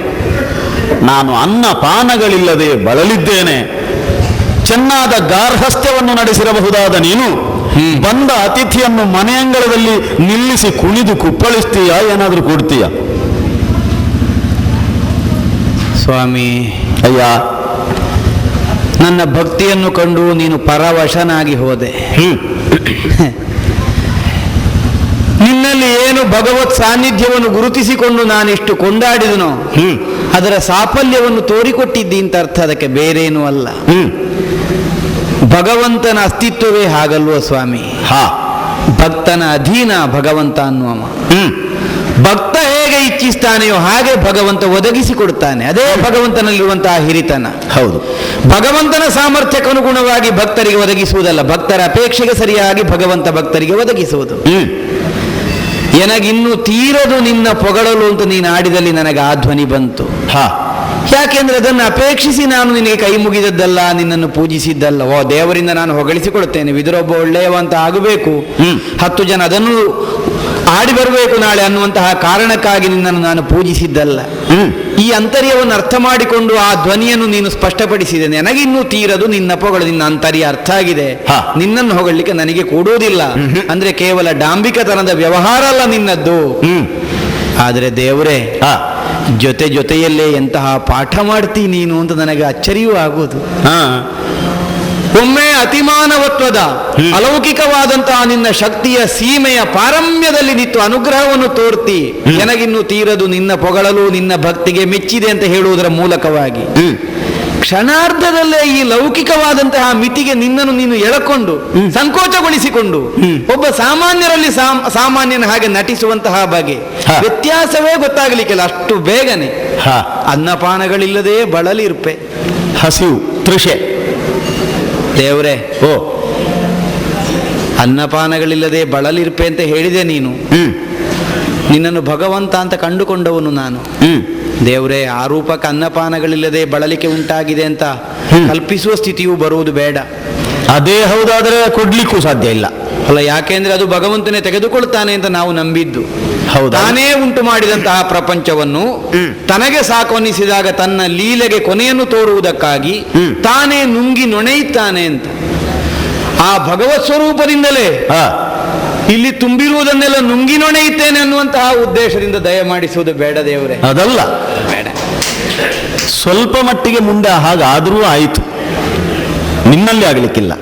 ನಾನು ಅನ್ನ ಪಾನಗಳಿಲ್ಲದೆ ಬಳಲಿದ್ದೇನೆ. ಚೆನ್ನಾದ ಗಾರ್ಹಸ್ಥ್ಯವನ್ನು ನಡೆಸಿರಬಹುದಾದ ನೀನು ಬಂದ ಅತಿಥಿಯನ್ನು ಮನೆಯಂಗಳದಲ್ಲಿ ನಿಲ್ಲಿಸಿ ಕುಣಿದು ಕುಪ್ಪಳಿಸ್ತೀಯ, ಏನಾದರೂ ಕೊಡ್ತೀಯ? ಸ್ವಾಮಿ, ಅಯ್ಯ, ನನ್ನ ಭಕ್ತಿಯನ್ನು ಕಂಡು ನೀನು ಪರವಶನಾಗಿ ಹೋದೆ. ಏನು ಭಗವತ್ ಸಾನ್ನಿಧ್ಯವನ್ನು ಗುರುತಿಸಿಕೊಂಡು ನಾನಿಷ್ಟು ಕೊಂಡಾಡಿದನೋ ಅದರ ಸಾಫಲ್ಯವನ್ನು ತೋರಿಕೊಟ್ಟಿದ್ದಿ ಅಂತ ಅರ್ಥ, ಅದಕ್ಕೆ ಬೇರೇನೂ ಅಲ್ಲ. ಭಗವಂತನ ಅಸ್ತಿತ್ವವೇ ಹಾಗಲ್ವ ಸ್ವಾಮಿ? ಭಕ್ತನ ಅಧೀನ ಭಗವಂತ ಅನ್ನುವ. ಭಕ್ತ ಹೇಗೆ ಇಚ್ಛಿಸ್ತಾನೆಯೋ ಹಾಗೆ ಭಗವಂತ ಒದಗಿಸಿಕೊಡ್ತಾನೆ. ಅದೇ ಭಗವಂತನಲ್ಲಿರುವಂತಹ ಹಿರಿತನ. ಹೌದು. ಭಗವಂತನ ಸಾಮರ್ಥ್ಯಕ್ಕನುಗುಣವಾಗಿ ಭಕ್ತರಿಗೆ ಒದಗಿಸುವುದಲ್ಲ, ಭಕ್ತರ ಅಪೇಕ್ಷೆಗೆ ಸರಿಯಾಗಿ ಭಗವಂತ ಭಕ್ತರಿಗೆ ಒದಗಿಸುವುದು. ಎನಗಿನ್ನು ತೀರದು ನಿನ್ನ ಪೊಗಳಲು ಅಂತ ನೀನು ಆಡಿದಲ್ಲಿ ನನಗೆ ಆ ಧ್ವನಿ ಬಂತು. ಯಾಕೆಂದ್ರೆ ಅದನ್ನು ಅಪೇಕ್ಷಿಸಿ ನಾನು ನಿನಗೆ ಕೈ ಮುಗಿದದ್ದಲ್ಲ, ನಿನ್ನನ್ನು ಪೂಜಿಸಿದ್ದಲ್ಲ. ಓ ದೇವರಿಂದ ನಾನು ಹೊಗಳಿಸಿಕೊಡುತ್ತೇನೆ, ವಿದುರೊಬ್ಬ ಒಳ್ಳೆಯವ ಅಂತ ಆಗಬೇಕು, 10 ಜನ ಅದನ್ನು ಆಡಿ ಬರಬೇಕು ನಾಳೆ ಅನ್ನುವಂತಹ ಕಾರಣಕ್ಕಾಗಿ ನಿನ್ನನ್ನು ನಾನು ಪೂಜಿಸಿದ್ದಲ್ಲ. ಈ ಅಂತರ್ಯವನ್ನು ಅರ್ಥ ಮಾಡಿಕೊಂಡು ಆ ಧ್ವನಿಯನ್ನು ನೀನು ಸ್ಪಷ್ಟಪಡಿಸಿದೆ. ನನಗಿನ್ನೂ ತೀರದು ನಿನ್ನ ಪೊಗಳು, ನಿನ್ನ ಅಂತರ್ಯ ಅರ್ಥ ಆಗಿದೆ, ನಿನ್ನನ್ನು ಹೊಗಳಲಿಕ್ಕೆ ನನಗೆ ಕೊಡುವುದಿಲ್ಲ. ಅಂದ್ರೆ ಕೇವಲ ಡಾಂಬಿಕತನದ ವ್ಯವಹಾರ ಅಲ್ಲ ನಿನ್ನದ್ದು. ಆದರೆ ದೇವರೇ, ಜೊತೆ ಜೊತೆಯಲ್ಲೇ ಎಂತಹ ಪಾಠ ಮಾಡ್ತೀ ನೀನು ಅಂತ ನನಗೆ ಅಚ್ಚರಿಯೂ ಆಗುವುದು. ಒಮ್ಮೆ ಅತಿಮಾನವತ್ವದ ಅಲೌಕಿಕವಾದಂತಹ ನಿನ್ನ ಶಕ್ತಿಯ ಸೀಮೆಯ ಪಾರಮ್ಯದಲ್ಲಿ ನಿಂತು ಅನುಗ್ರಹವನ್ನು ತೋರ್ತಿ, ನನಗಿನ್ನು ತೀರದು ನಿನ್ನ ಪೊಗಳಲು ನಿನ್ನ ಭಕ್ತಿಗೆ ಮೆಚ್ಚಿದೆ ಅಂತ ಹೇಳುವುದರ ಮೂಲಕವಾಗಿ ಕ್ಷಣಾರ್ಧದಲ್ಲೇ ಈ ಲೌಕಿಕವಾದಂತಹ ಮಿತಿಗೆ ನಿನ್ನನ್ನು ನೀನು ಎಳಕೊಂಡು ಸಂಕೋಚಗೊಳಿಸಿಕೊಂಡು ಒಬ್ಬ ಸಾಮಾನ್ಯರಲ್ಲಿ ಸಾಮಾನ್ಯನ ಹಾಗೆ ನಟಿಸುವಂತಹ ಬಗೆ ವ್ಯತ್ಯಾಸವೇ ಗೊತ್ತಾಗಲಿಕ್ಕಿಲ್ಲ. ಅಷ್ಟು ಬೇಗನೆ ಅನ್ನಪಾನಗಳಿಲ್ಲದೆ ಬಳಲಿರ್ಪೆ, ಹಸಿವು, ತೃಷೆ. ದೇವರೇ, ಅನ್ನಪಾನಗಳಿಲ್ಲದೆ ಬಳಲಿರ್ಪೆ ಅಂತ ಹೇಳಿದೆ ನೀನು. ನಿನ್ನನ್ನು ಭಗವಂತ ಅಂತ ಕಂಡುಕೊಂಡವನು ನಾನು. ದೇವರೇ, ಆ ರೂಪಕ್ಕೆ ಅನ್ನಪಾನಗಳಿಲ್ಲದೆ ಬಳಲಿಕೆ ಉಂಟಾಗಿದೆ ಅಂತ ಕಲ್ಪಿಸುವ ಸ್ಥಿತಿಯೂ ಬರುವುದು ಬೇಡ. ಅದೇ ಹೌದಾದರೆ ಕೊಡ್ಲಿಕ್ಕೂ ಸಾಧ್ಯ ಇಲ್ಲ ಅಲ್ಲ. ಯಾಕೆಂದ್ರೆ ಅದು ಭಗವಂತನೇ ತೆಗೆದುಕೊಳ್ತಾನೆ ಅಂತ ನಾವು ನಂಬಿದ್ದು. ತಾನೇ ಉಂಟು ಮಾಡಿದಂತಹ ಪ್ರಪಂಚವನ್ನು ತನಗೆ ಸಾಕೊನ್ನಿಸಿದಾಗ ತನ್ನ ಲೀಲೆಗೆ ಕೊನೆಯನ್ನು ತೋರುವುದಕ್ಕಾಗಿ ತಾನೇ ನುಂಗಿ ನೊಣೆಯುತ್ತಾನೆ ಅಂತ ಆ ಭಗವತ್ ಸ್ವರೂಪದಿಂದಲೇ ಇಲ್ಲಿ ತುಂಬಿರುವುದನ್ನೆಲ್ಲ ನುಂಗಿ ನೊಣೆಯುತ್ತೇನೆ ಅನ್ನುವಂತಹ ಉದ್ದೇಶದಿಂದ ದಯಮಾಡಿಸುವುದು ಬೇಡ ದೇವರೇ. ಅದಲ್ಲ, ಬೇಡ. ಸ್ವಲ್ಪ ಮಟ್ಟಿಗೆ ಮುಂದೆ ಹಾಗಾದರೂ ಆಯಿತು, ನಿನ್ನಲ್ಲಿ ಆಗಲಿಕ್ಕಿಲ್ಲ.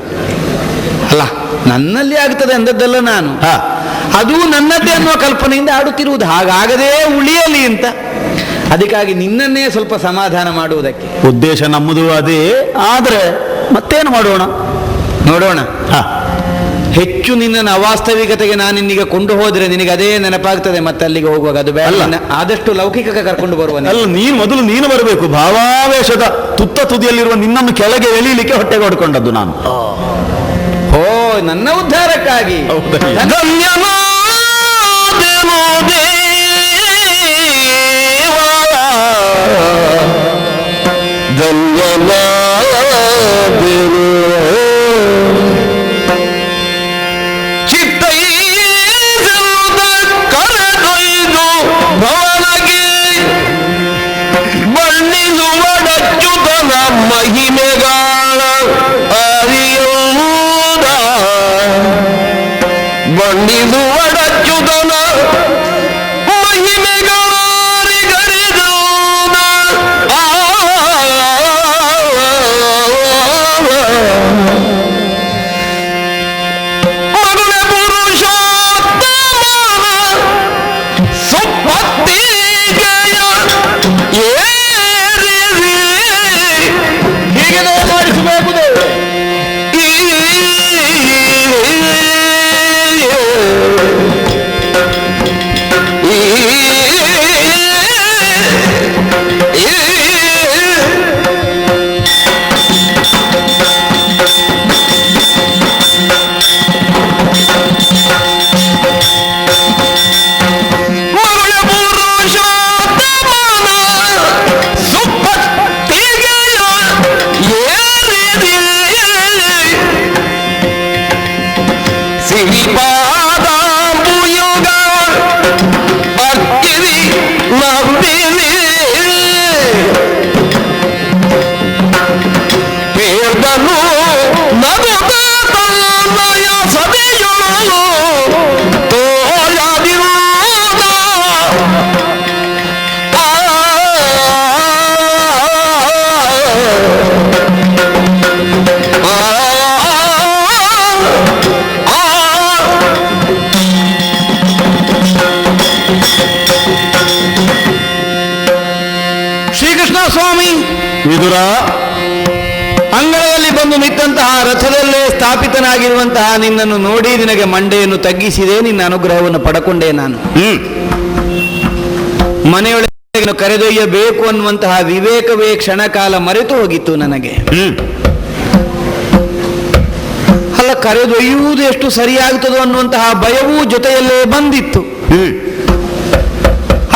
ಅಲ್ಲ, ನನ್ನಲ್ಲಿ ಆಗ್ತದೆ ಅಂದದ್ದಲ್ಲ ನಾನು, ಅದು ನನ್ನದ್ದೇ ಅನ್ನುವ ಕಲ್ಪನೆಯಿಂದ ಆಡುತ್ತಿರುವುದು. ಹಾಗಾಗದೇ ಉಳಿಯಲಿ ಅಂತ, ಅದಕ್ಕಾಗಿ ನಿನ್ನನ್ನೇ ಸ್ವಲ್ಪ ಸಮಾಧಾನ ಮಾಡುವುದಕ್ಕೆ ಉದ್ದೇಶ ನಮ್ಮದು ಅದೇ. ಆದರೆ ಮತ್ತೇನು ಮಾಡೋಣ, ನೋಡೋಣ. ಹೆಚ್ಚು ನಿನ್ನನ್ನು ಅವಾಸ್ತವಿಕತೆಗೆ ನಾನು ನಿನ್ನೀಗ ಕೊಂಡು ಹೋದ್ರೆ ನಿನಗೆ ಅದೇ ನೆನಪಾಗ್ತದೆ ಮತ್ತೆ ಅಲ್ಲಿಗೆ ಹೋಗುವಾಗ. ಅದು ಬೇಡ, ಆದಷ್ಟು ಲೌಕಿಕಕ್ಕೆ ಕರ್ಕೊಂಡು ಬರುವ. ಅಲ್ಲ, ನೀನು ಬರಬೇಕು. ಭಾವಾವೇಶದ ತುತ್ತ ತುದಿಯಲ್ಲಿರುವ ನಿನ್ನನ್ನು ಕೆಳಗೆ ಎಳೀಲಿಕ್ಕೆ ಹೊಟ್ಟೆಗೆ ಹೊಡ್ಕೊಂಡದ್ದು ನಾನು. ಓ, ನನ್ನ ಉದ್ಧಾರಕ್ಕಾಗಿ. ಮಹಿಮೆಗಾಳ ಅರಿಯುವುದ ಬಣ್ಣಿಸುವಡಚ್ಚುತನ ಮಹಿಮೆಗಾರಿಗರಿದುವುದ ಮಗುಳ ಪುರುಷೋತ್ತಮನ ಸುಪ್ಪತ್ತಿಗೆಯ ಕೃಷ್ಣ ಸ್ವಾಮಿ ವಿದುರ, ಅಂಗಳದಲ್ಲಿ ಬಂದು ನಿಂತಹ ರಥದಲ್ಲೇ ಸ್ಥಾಪಿತನಾಗಿರುವಂತಹ ನಿನ್ನನ್ನು ನೋಡಿ ನಿನಗೆ ಮಂಡೆಯನ್ನು ತಗ್ಗಿಸಿದೆ, ನಿನ್ನ ಅನುಗ್ರಹವನ್ನು ಪಡಕೊಂಡೆ ನಾನು. ಮನೆಯೊಳಗೆ ಕರೆದೊಯ್ಯಬೇಕು ಅನ್ನುವಂತಹ ವಿವೇಕವೇ ಕ್ಷಣಕಾಲ ಮರೆತು ಹೋಗಿತ್ತು ನನಗೆ. ಅಲ್ಲ, ಕರೆದೊಯ್ಯುವುದು ಎಷ್ಟು ಸರಿಯಾಗುತ್ತದೋ ಅನ್ನುವಂತಹ ಭಯವೂ ಜೊತೆಯಲ್ಲೇ ಬಂದಿತ್ತು.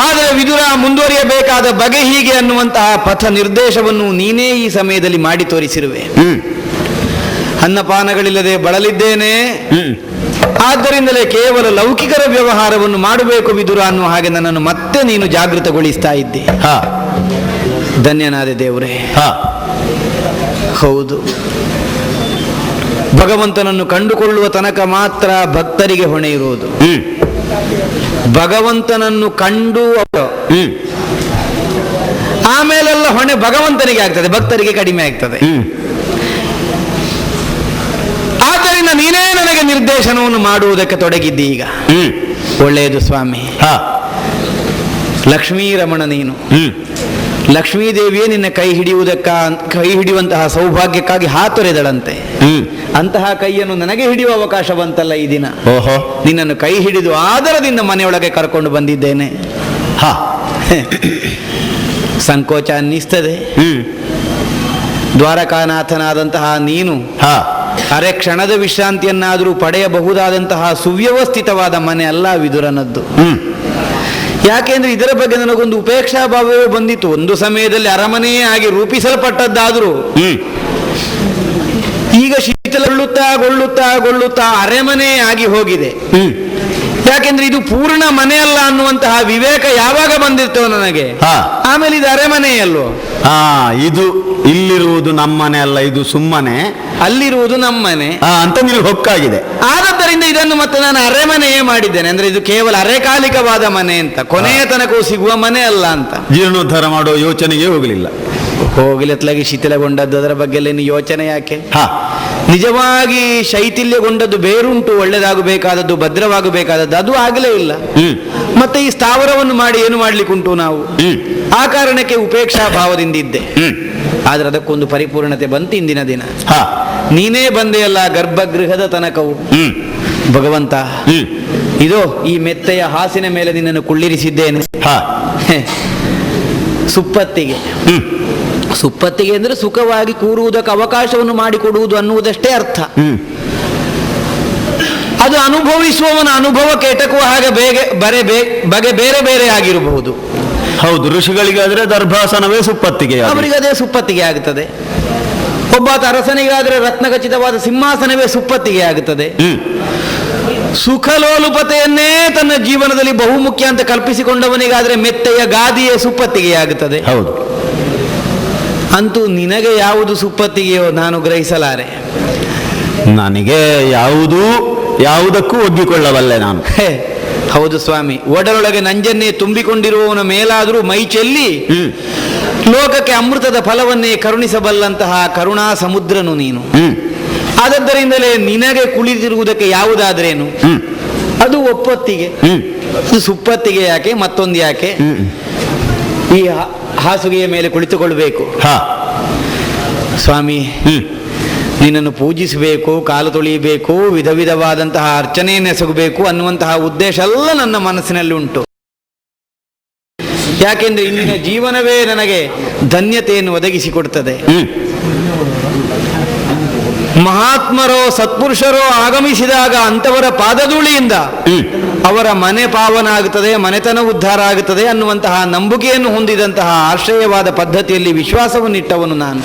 ಆದರೆ ವಿದುರ, ಮುಂದುವರಿಯಬೇಕಾದ ಬಗೆ ಹೀಗೆ ಅನ್ನುವಂತಹ ಪಥ ನಿರ್ದೇಶವನ್ನು ನೀನೇ ಈ ಸಮಯದಲ್ಲಿ ಮಾಡಿ ತೋರಿಸಿರುವೆ. ಅನ್ನಪಾನಗಳಿಲ್ಲದೆ ಬಳಲಿದ್ದೇನೆ, ಆದ್ದರಿಂದಲೇ ಕೇವಲ ಲೌಕಿಕರ ವ್ಯವಹಾರವನ್ನು ಮಾಡಬೇಕು ವಿದುರ ಅನ್ನುವ ಹಾಗೆ ನನ್ನನ್ನು ಮತ್ತೆ ನೀನು ಜಾಗೃತಗೊಳಿಸ್ತಾ ಇದ್ದೆ. ಧನ್ಯನಾದೆ ದೇವರೇ. ಹೌದು, ಭಗವಂತನನ್ನು ಕಂಡುಕೊಳ್ಳುವ ತನಕ ಮಾತ್ರ ಭಕ್ತರಿಗೆ ಹೊಣೆ ಇರುವುದು. ಭಗವಂತನನ್ನು ಕಂಡು ಆಮೇಲೆಲ್ಲ ಹೊಣೆ ಭಗವಂತನಿಗೆ ಆಗ್ತದೆ, ಭಕ್ತರಿಗೆ ಕಡಿಮೆ ಆಗ್ತದೆ. ಆದ್ದರಿಂದ ನೀನೇ ನನಗೆ ನಿರ್ದೇಶನವನ್ನು ಮಾಡುವುದಕ್ಕೆ ತೊಡಗಿದ್ದಿ. ಈಗ ಒಳ್ಳೆಯದು ಸ್ವಾಮಿ. ಲಕ್ಷ್ಮೀ ರಮಣ ನೀನು. ಲಕ್ಷ್ಮೀದೇವಿಯೇ ನಿನ್ನ ಕೈ ಹಿಡಿಯುವಂತಹ ಸೌಭಾಗ್ಯಕ್ಕಾಗಿ ಹಾತೊರೆದಳಂತೆ. ಅಂತಹ ಕೈಯನ್ನು ನನಗೆ ಹಿಡಿಯುವ ಅವಕಾಶ ಬಂತಲ್ಲ ಈ ದಿನ. ನಿನ್ನನ್ನು ಕೈ ಹಿಡಿದು ಆದರದಿಂದ ಮನೆಯೊಳಗೆ ಕರ್ಕೊಂಡು ಬಂದಿದ್ದೇನೆ. ಸಂಕೋಚ ಅನ್ನಿಸ್ತದೆ. ದ್ವಾರಕಾನಾಥನಾದಂತಹ ನೀನು ಅರೆ ಕ್ಷಣದ ವಿಶ್ರಾಂತಿಯನ್ನಾದರೂ ಪಡೆಯಬಹುದಾದಂತಹ ಸುವ್ಯವಸ್ಥಿತವಾದ ಮನೆ ಅಲ್ಲ ವಿದುರನದ್ದು. ಯಾಕೆಂದ್ರೆ ಇದರ ಬಗ್ಗೆ ನನಗೊಂದು ಉಪೇಕ್ಷಾ ಭಾವವೇ ಬಂದಿತ್ತು. ಒಂದು ಸಮಯದಲ್ಲಿ ಅರಮನೆಯೇ ಆಗಿ ರೂಪಿಸಲ್ಪಟ್ಟದ್ದಾದರೂ ಈಗ ಗೊಳ್ಳುತ್ತಾ ಅರೆಮನೆ ಆಗಿ ಹೋಗಿದೆ. ಯಾಕೆಂದ್ರೆ ಇದು ಪೂರ್ಣ ಮನೆ ಅಲ್ಲ ಅನ್ನುವಂತಹ ವಿವೇಕ ಯಾವಾಗ ಬಂದಿರ್ತೋ ನನಗೆ, ಆಮೇಲೆ ಇದು ಅರೆಮನೆಯಲ್ವೋ. ಇದು ಇಲ್ಲಿರುವುದು ನಮ್ಮನೆ ಅಲ್ಲ, ಇದು ಸುಮ್ಮನೆ ಅಲ್ಲಿರುವುದು ನಮ್ಮನೆ ಅಂತ ನಿನಗೆ ಹೊಕ್ಕಾಗಿದೆ. ಆದ್ದರಿಂದ ಇದನ್ನು ಮತ್ತೆ ನಾನು ಅರೆಮನೆಯೇ ಮಾಡಿದ್ದೇನೆ. ಅಂದ್ರೆ ಇದು ಕೇವಲ ಅರೆಕಾಲಿಕವಾದ ಮನೆ ಅಂತ, ಕೊನೆಯ ತನಕವೂ ಸಿಗುವ ಮನೆ ಅಲ್ಲ ಅಂತ. ಜೀರ್ಣೋದ್ಧಾರ ಮಾಡೋ ಯೋಚನೆಗೆ ಹೋಗಲಿಲ್ಲ. ಹೋಗಿಲತ್ಲಾಗಿ ಶಿಥಿಲಗೊಂಡದ್ದು, ಅದರ ಬಗ್ಗೆ ಯೋಚನೆ ಯಾಕೆ? ನಿಜವಾಗಿ ಶೈಥಿಲ್ಯಗೊಂಡದ್ದು ಬೇರುಂಟು, ಒಳ್ಳೆದಾಗಬೇಕಾದದ್ದು, ಭದ್ರವಾಗಬೇಕಾದದ್ದು, ಅದು ಆಗಲೇ ಇಲ್ಲ. ಮತ್ತೆ ಈ ಸ್ಥಾವರವನ್ನು ಮಾಡಿ ಏನು ಮಾಡ್ಲಿಕ್ಕುಂಟು ನಾವು? ಆ ಕಾರಣಕ್ಕೆ ಉಪೇಕ್ಷಾ ಭಾವದಿಂದ ಇದ್ದೆ. ಆದ್ರೆ ಅದಕ್ಕೊಂದು ಪರಿಪೂರ್ಣತೆ ಬಂತು ಇಂದಿನ ದಿನ. ನೀನೇ ಬಂದೆಯಲ್ಲ ಗರ್ಭಗೃಹದ ತನಕವು. ಭಗವಂತ, ಇದೋ ಈ ಮೆತ್ತೆಯ ಹಾಸಿನ ಮೇಲೆ ನಿನ್ನನ್ನು ಕುಳ್ಳಿರಿಸಿದ್ದೇನೆ. ಸುಪ್ಪತ್ತಿಗೆ ಅಂದ್ರೆ ಸುಖವಾಗಿ ಕೂರುವುದಕ್ಕೆ ಅವಕಾಶವನ್ನು ಮಾಡಿಕೊಡುವುದು ಅನ್ನುವುದಷ್ಟೇ ಅರ್ಥ. ಅದು ಅನುಭವಿಸುವವನ ಅನುಭವಕ್ಕೆ ಎಟಕುವ ಹಾಗೆ ಬಗೆ ಬೇರೆ ಬೇರೆ ಆಗಿರಬಹುದು. ಹೌದು, ಋಷಿಗಳಿಗಾದ್ರೆ ದರ್ಭಾಸನವೇ ಸುಪ್ಪತ್ತಿಗೆ, ಅವರಿಗೆ ಅದೇ ಸುಪ್ಪತ್ತಿಗೆ ಆಗುತ್ತದೆ. ಒಬ್ಬಾತ ಅರಸನಿಗಾದ್ರೆ ರತ್ನಖಚಿತವಾದ ಸಿಂಹಾಸನವೇ ಸುಪ್ಪತ್ತಿಗೆ ಆಗುತ್ತದೆ. ಸುಖಲೋಲುಪತೆಯನ್ನೇ ತನ್ನ ಜೀವನದಲ್ಲಿ ಬಹುಮುಖ್ಯ ಅಂತ ಕಲ್ಪಿಸಿಕೊಂಡವನಿಗಾದ್ರೆ ಮೆತ್ತೆಯ ಗಾದಿಯೇ ಸುಪ್ಪತ್ತಿಗೆ ಆಗುತ್ತದೆ. ಹೌದು. ಅಂತೂ ನಿನಗೆ ಯಾವುದು ಸುಪ್ಪತ್ತಿಗೆಯೋ ನಾನು ಗ್ರಹಿಸಲಾರೆ. ನನಗೆ ಯಾವುದಕ್ಕೂ ಒಗ್ಗಿಕೊಳ್ಳಬಲ್ಲೆ ನಾನು. ಹೌದು ಸ್ವಾಮಿ, ಒಡಲೊಳಗೆ ನಂಜನ್ನೇ ತುಂಬಿಕೊಂಡಿರುವವನ ಮೇಲಾದರೂ ಮೈ ಚೆಲ್ಲಿ ಲೋಕಕ್ಕೆ ಅಮೃತದ ಫಲವನ್ನೇ ಕರುಣಿಸಬಲ್ಲಂತಹ ಕರುಣಾ ಸಮುದ್ರನು ನೀನು. ಆದದ್ದರಿಂದಲೇ ನಿನಗೆ ಕುಳಿತಿರುವುದಕ್ಕೆ ಯಾವುದಾದ್ರೇನು ಅದು ಒಪ್ಪತ್ತಿಗೆ. ಸುಪ್ಪತ್ತಿಗೆ ಯಾಕೆ, ಮತ್ತೊಂದು ಯಾಕೆ? ಈ ಹಾಸುಗೆಯ ಮೇಲೆ ಕುಳಿತುಕೊಳ್ಬೇಕು ಸ್ವಾಮಿ. ನಿನ್ನನ್ನು ಪೂಜಿಸಬೇಕು, ಕಾಲು ತೊಳೆಯಬೇಕು, ವಿಧ ವಿಧವಾದಂತಹ ಅರ್ಚನೆಯನ್ನೆಸಗಬೇಕು ಅನ್ನುವಂತಹ ಉದ್ದೇಶ ಎಲ್ಲ ನನ್ನ ಮನಸ್ಸಿನಲ್ಲಿ ಉಂಟು. ಯಾಕೆಂದ್ರೆ ಇಂದಿನ ಜೀವನವೇ ನನಗೆ ಧನ್ಯತೆಯನ್ನು ಒದಗಿಸಿಕೊಡ್ತದೆ. ಮಹಾತ್ಮರೋ ಸತ್ಪುರುಷರೋ ಆಗಮಿಸಿದಾಗ ಅಂಥವರ ಪಾದಧೂಳಿಯಿಂದ ಅವರ ಮನೆ ಪಾವನ ಆಗುತ್ತದೆ, ಮನೆತನ ಉದ್ಧಾರ ಆಗುತ್ತದೆ ಅನ್ನುವಂತಹ ನಂಬಿಕೆಯನ್ನು ಹೊಂದಿದಂತಹ ಆಶ್ರಯವಾದ ಪದ್ಧತಿಯಲ್ಲಿ ವಿಶ್ವಾಸವನ್ನಿಟ್ಟವನು ನಾನು.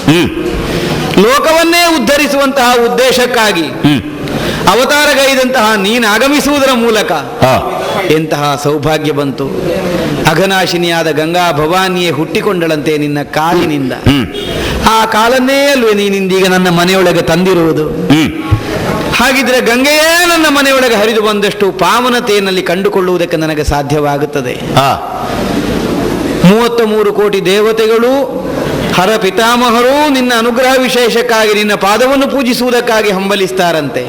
ಲೋಕವನ್ನೇ ಉದ್ಧರಿಸುವಂತಹ ಉದ್ದೇಶಕ್ಕಾಗಿ ಅವತಾರಗೈದಂತಹ ನೀನು ಆಗಮಿಸುವುದರ ಮೂಲಕ ಎಂತಹ ಸೌಭಾಗ್ಯ ಬಂತು. ಅಘನಾಶಿನಿಯಾದ ಗಂಗಾ ಭವಾನಿಯೇ ಹುಟ್ಟಿಕೊಂಡಳಂತೆ ನಿನ್ನ ಕಾಲಿನಿಂದ. ಆ ಕಾಲನ್ನೇ ಅಲ್ವೇ ನೀನಿಂದೀಗ ನನ್ನ ಮನೆಯೊಳಗೆ ತಂದಿರುವುದು. ಹಾಗಿದ್ರೆ ಗಂಗೆಯೇ ನನ್ನ ಮನೆಯೊಳಗೆ ಹರಿದು ಬಂದಷ್ಟು ಪಾವನತೆಯಲ್ಲಿ ಕಂಡುಕೊಳ್ಳುವುದಕ್ಕೆ ನನಗೆ ಸಾಧ್ಯವಾಗುತ್ತದೆ. 33 ಕೋಟಿ ದೇವತೆಗಳು ಹರ ಪಿತಾಮಹರು ನಿನ್ನ ಅನುಗ್ರಹ ವಿಶೇಷಕ್ಕಾಗಿ ನಿನ್ನ ಪಾದವನ್ನು ಪೂಜಿಸುವುದಕ್ಕಾಗಿ ಹಂಬಲಿಸ್ತಾರಂತೆ.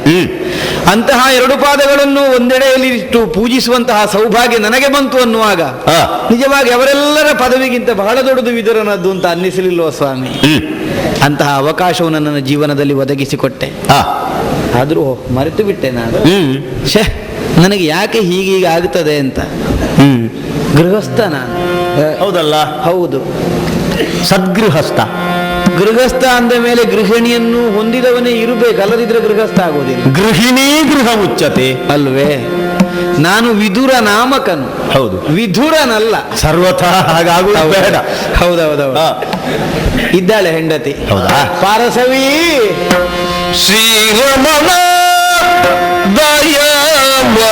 ಅಂತಹ ಎರಡು ಪಾದಗಳನ್ನು ಒಂದೆಡೆಯಲ್ಲಿ ಇಟ್ಟು ಪೂಜಿಸುವಂತಹ ಸೌಭಾಗ್ಯ ನನಗೆ ಬಂತು ಅನ್ನುವಾಗ ಹಾ. ನಿಜವಾಗಿ ಅವರೆಲ್ಲರ ಪದವಿಗಿಂತ ಬಹಳ ದೊಡ್ಡದು ವಿದುರನದ್ದು ಅಂತ ಅನ್ನಿಸಲಿಲ್ವ ಸ್ವಾಮಿ? ಅಂತಹ ಅವಕಾಶವನ್ನು ನನ್ನ ಜೀವನದಲ್ಲಿ ಒದಗಿಸಿಕೊಟ್ಟೆ. ಹಾ. ಆದರೂ ಮರೆತು ಬಿಟ್ಟೆ ನಾನು. ಶೇ, ನನಗೆ ಯಾಕೆ ಹೀಗೀಗ ಆಗ್ತದೆ ಅಂತ. ಗೃಹಸ್ಥ ನಾನು. ಹೌದಲ್ಲ? ಹೌದು, ಸದ್ಗೃಹಸ್ಥ. ಗೃಹಸ್ಥ ಅಂದ ಮೇಲೆ ಗೃಹಿಣಿಯನ್ನು ಹೊಂದಿದವನೇ ಇರಬೇಕು, ಅಲ್ಲದಿದ್ರೆ ಗೃಹಸ್ಥ ಆಗೋದಿಲ್ಲ. ಗೃಹಿಣೀ ಗೃಹ ಮುಚ್ಚತೆ ಅಲ್ವೇ? ನಾನು ವಿದುರ ನಾಮಕನು. ಹೌದು. ವಿಧುರನಲ್ಲ. ಸರ್ವಥಾ ಹಾಗಾಗುವುದು ಬೇಡ. ಹೌದೌದೌದು. ಹಾ. ಇದ್ದಾಳೆ ಹೆಂಡತಿ. ಹೌದಾ? ಪಾರಸವಿ ಶ್ರೀರಮಣ ದಯಾಮದ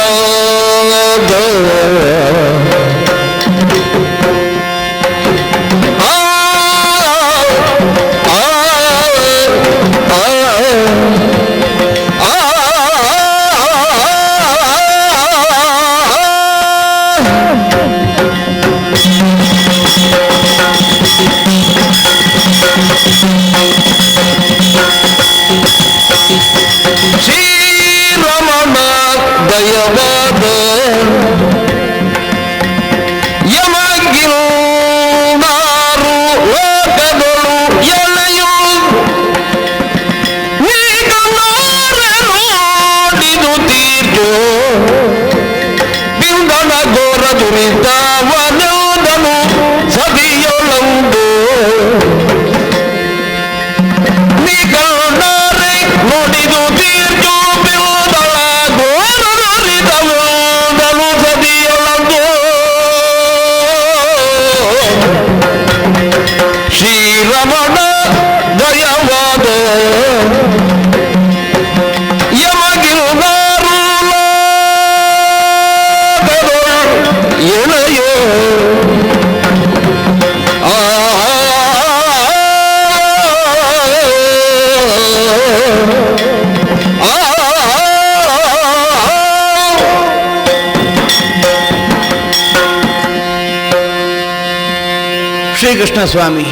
ಶ್ರೀರಮಣ ದಯವಾದ ಯಮಗಿರುನಾರು ಲೋಕದೊಳು ಎಳೆಯು ನೀಗನಾರೆ ನೋಡಿದು ತೀರ್ಚು ಬಿಂದನ ಘೋರ ದುರಿತವನೋದನು ಸದಿಯೊಳಂದು ನೀಗನಾರೆ ನೋಡಿದು ತೀರ್ಚು ಬಿಂದನ ಘೋರ ದುರಿತವನೋದನು ಸದಿಯೊಳಂದು ಶ್ರೀರಮಣ ದಯವಾದ ಯಮಗಿರುನಾರು ಎಳೆಯೋ ಶ್ರೀಕೃಷ್ಣ ಸ್ವಾಮಿ,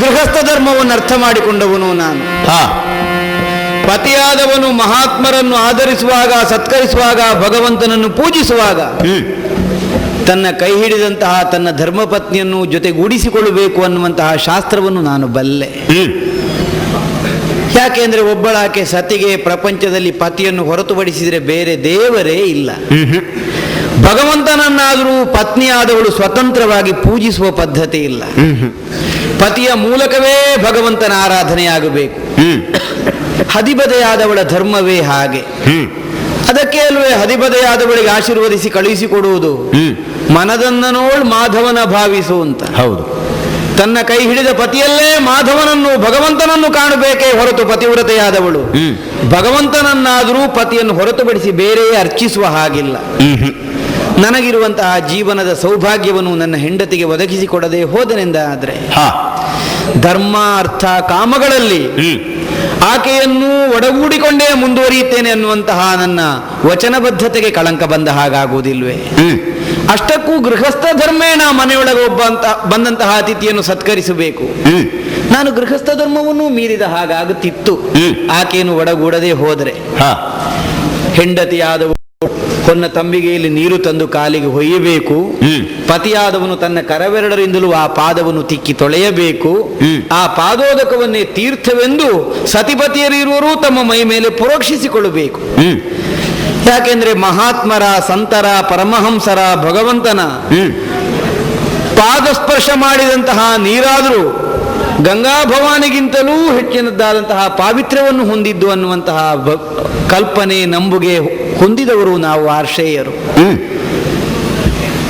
ಗೃಹಸ್ಥ ಧರ್ಮವನ್ನು ಅರ್ಥ ಮಾಡಿಕೊಂಡವನು ನಾನು. ಹಾ. ಪತಿಯಾದವನು ಮಹಾತ್ಮರನ್ನು ಆಧರಿಸುವಾಗ, ಸತ್ಕರಿಸುವಾಗ, ಭಗವಂತನನ್ನು ಪೂಜಿಸುವಾಗ ತನ್ನ ಕೈ ಹಿಡಿದಂತಹ ತನ್ನ ಧರ್ಮಪತ್ನಿಯನ್ನು ಜೊತೆಗೂಡಿಸಿಕೊಳ್ಳಬೇಕು ಅನ್ನುವಂತಹ ಶಾಸ್ತ್ರವನ್ನು ನಾನು ಬಲ್ಲೆ. ಯಾಕೆಂದ್ರೆ ಒಬ್ಬಳಾಕೆ ಸತಿಗೆ ಪ್ರಪಂಚದಲ್ಲಿ ಪತಿಯನ್ನು ಹೊರತುಪಡಿಸಿದರೆ ಬೇರೆ ದೇವರೇ ಇಲ್ಲ. ಭಗವಂತನನ್ನಾದರೂ ಪತ್ನಿಯಾದವಳು ಸ್ವತಂತ್ರವಾಗಿ ಪೂಜಿಸುವ ಪದ್ಧತಿ ಇಲ್ಲ. ಪತಿಯ ಮೂಲಕವೇ ಭಗವಂತನ ಆರಾಧನೆಯಾಗಬೇಕು. ಹದಿಬದೆಯಾದವಳ ಧರ್ಮವೇ ಹಾಗೆ. ಅದಕ್ಕೆ ಅಲ್ವೇ ಹದಿಬದೆಯಾದವಳಿಗೆ ಆಶೀರ್ವದಿಸಿ ಕಳುಹಿಸಿಕೊಡುವುದು. ಮನದನ್ನನೋಳ್ ಮಾಧವನ ಭಾವಿಸು ಅಂತ. ಹೌದು. ತನ್ನ ಕೈ ಹಿಡಿದ ಪತಿಯಲ್ಲೇ ಮಾಧವನನ್ನು, ಭಗವಂತನನ್ನು ಕಾಣಬೇಕೇ ಹೊರತು ಪತಿವ್ರತೆಯಾದವಳು ಭಗವಂತನನ್ನಾದರೂ ಪತಿಯನ್ನು ಹೊರತುಪಡಿಸಿ ಬೇರೆಯೇ ಅರ್ಚಿಸುವ ಹಾಗಿಲ್ಲ. ನನಗಿರುವಂತಹ ಜೀವನದ ಸೌಭಾಗ್ಯವನ್ನು ನನ್ನ ಹೆಂಡತಿಗೆ ಒದಗಿಸಿಕೊಡದೆ ಹೋದನೆಂದ ಆದರೆ ಧರ್ಮ ಅರ್ಥ ಕಾಮಗಳಲ್ಲಿ ಆಕೆಯನ್ನು ಒಡಗೂಡಿಕೊಂಡೇ ಮುಂದುವರಿಯುತ್ತೇನೆ ಅನ್ನುವಂತಹ ನನ್ನ ವಚನಬದ್ಧತೆಗೆ ಕಳಂಕ ಬಂದ ಹಾಗಾಗುವುದಿಲ್ವೇ? ಅಷ್ಟಕ್ಕೂ ಗೃಹಸ್ಥ ಧರ್ಮೇಣ ಮನೆಯೊಳಗೆ ಬಂದಂತಹ ಅತಿಥಿಯನ್ನು ಸತ್ಕರಿಸಬೇಕು. ನಾನು ಗೃಹಸ್ಥ ಧರ್ಮವನ್ನು ಮೀರಿದ ಹಾಗಾಗುತ್ತಿತ್ತು ಆಕೆಯನ್ನು ಒಡಗೂಡದೆ ಹೋದರೆ. ಹೆಂಡತಿಯಾದವು ಕೊನ್ನ ತಂಬಿಗೆಯಲ್ಲಿ ನೀರು ತಂದು ಕಾಲಿಗೆ ಹೊಯ್ಯಬೇಕು. ಪತಿಯಾದವನು ತನ್ನ ಕರವೆರಡರಿಂದಲೂ ಆ ಪಾದವನ್ನು ತಿಕ್ಕಿ ತೊಳೆಯಬೇಕು. ಆ ಪಾದೋದಕವನ್ನೇ ತೀರ್ಥವೆಂದು ಸತಿಪತಿಯರಿರುವರೂ ತಮ್ಮ ಮೈ ಮೇಲೆ ಪರೋಕ್ಷಿಸಿಕೊಳ್ಳಬೇಕು. ಯಾಕೆಂದ್ರೆ ಮಹಾತ್ಮರ, ಸಂತರ, ಪರಮಹಂಸರ, ಭಗವಂತನ ಪಾದಸ್ಪರ್ಶ ಮಾಡಿದಂತಹ ನೀರಾದರೂ ಗಂಗಾ ಭವಾನಿಗಿಂತಲೂ ಹೆಚ್ಚಿನದ್ದಾದಂತಹ ಪಾವಿತ್ರ್ಯವನ್ನು ಹೊಂದಿದ್ದು ಅನ್ನುವಂತಹ ಕಲ್ಪನೆ, ನಂಬುಗೆ ಹೊಂದಿದವರು ನಾವು ಆರ್ಷೇಯರು.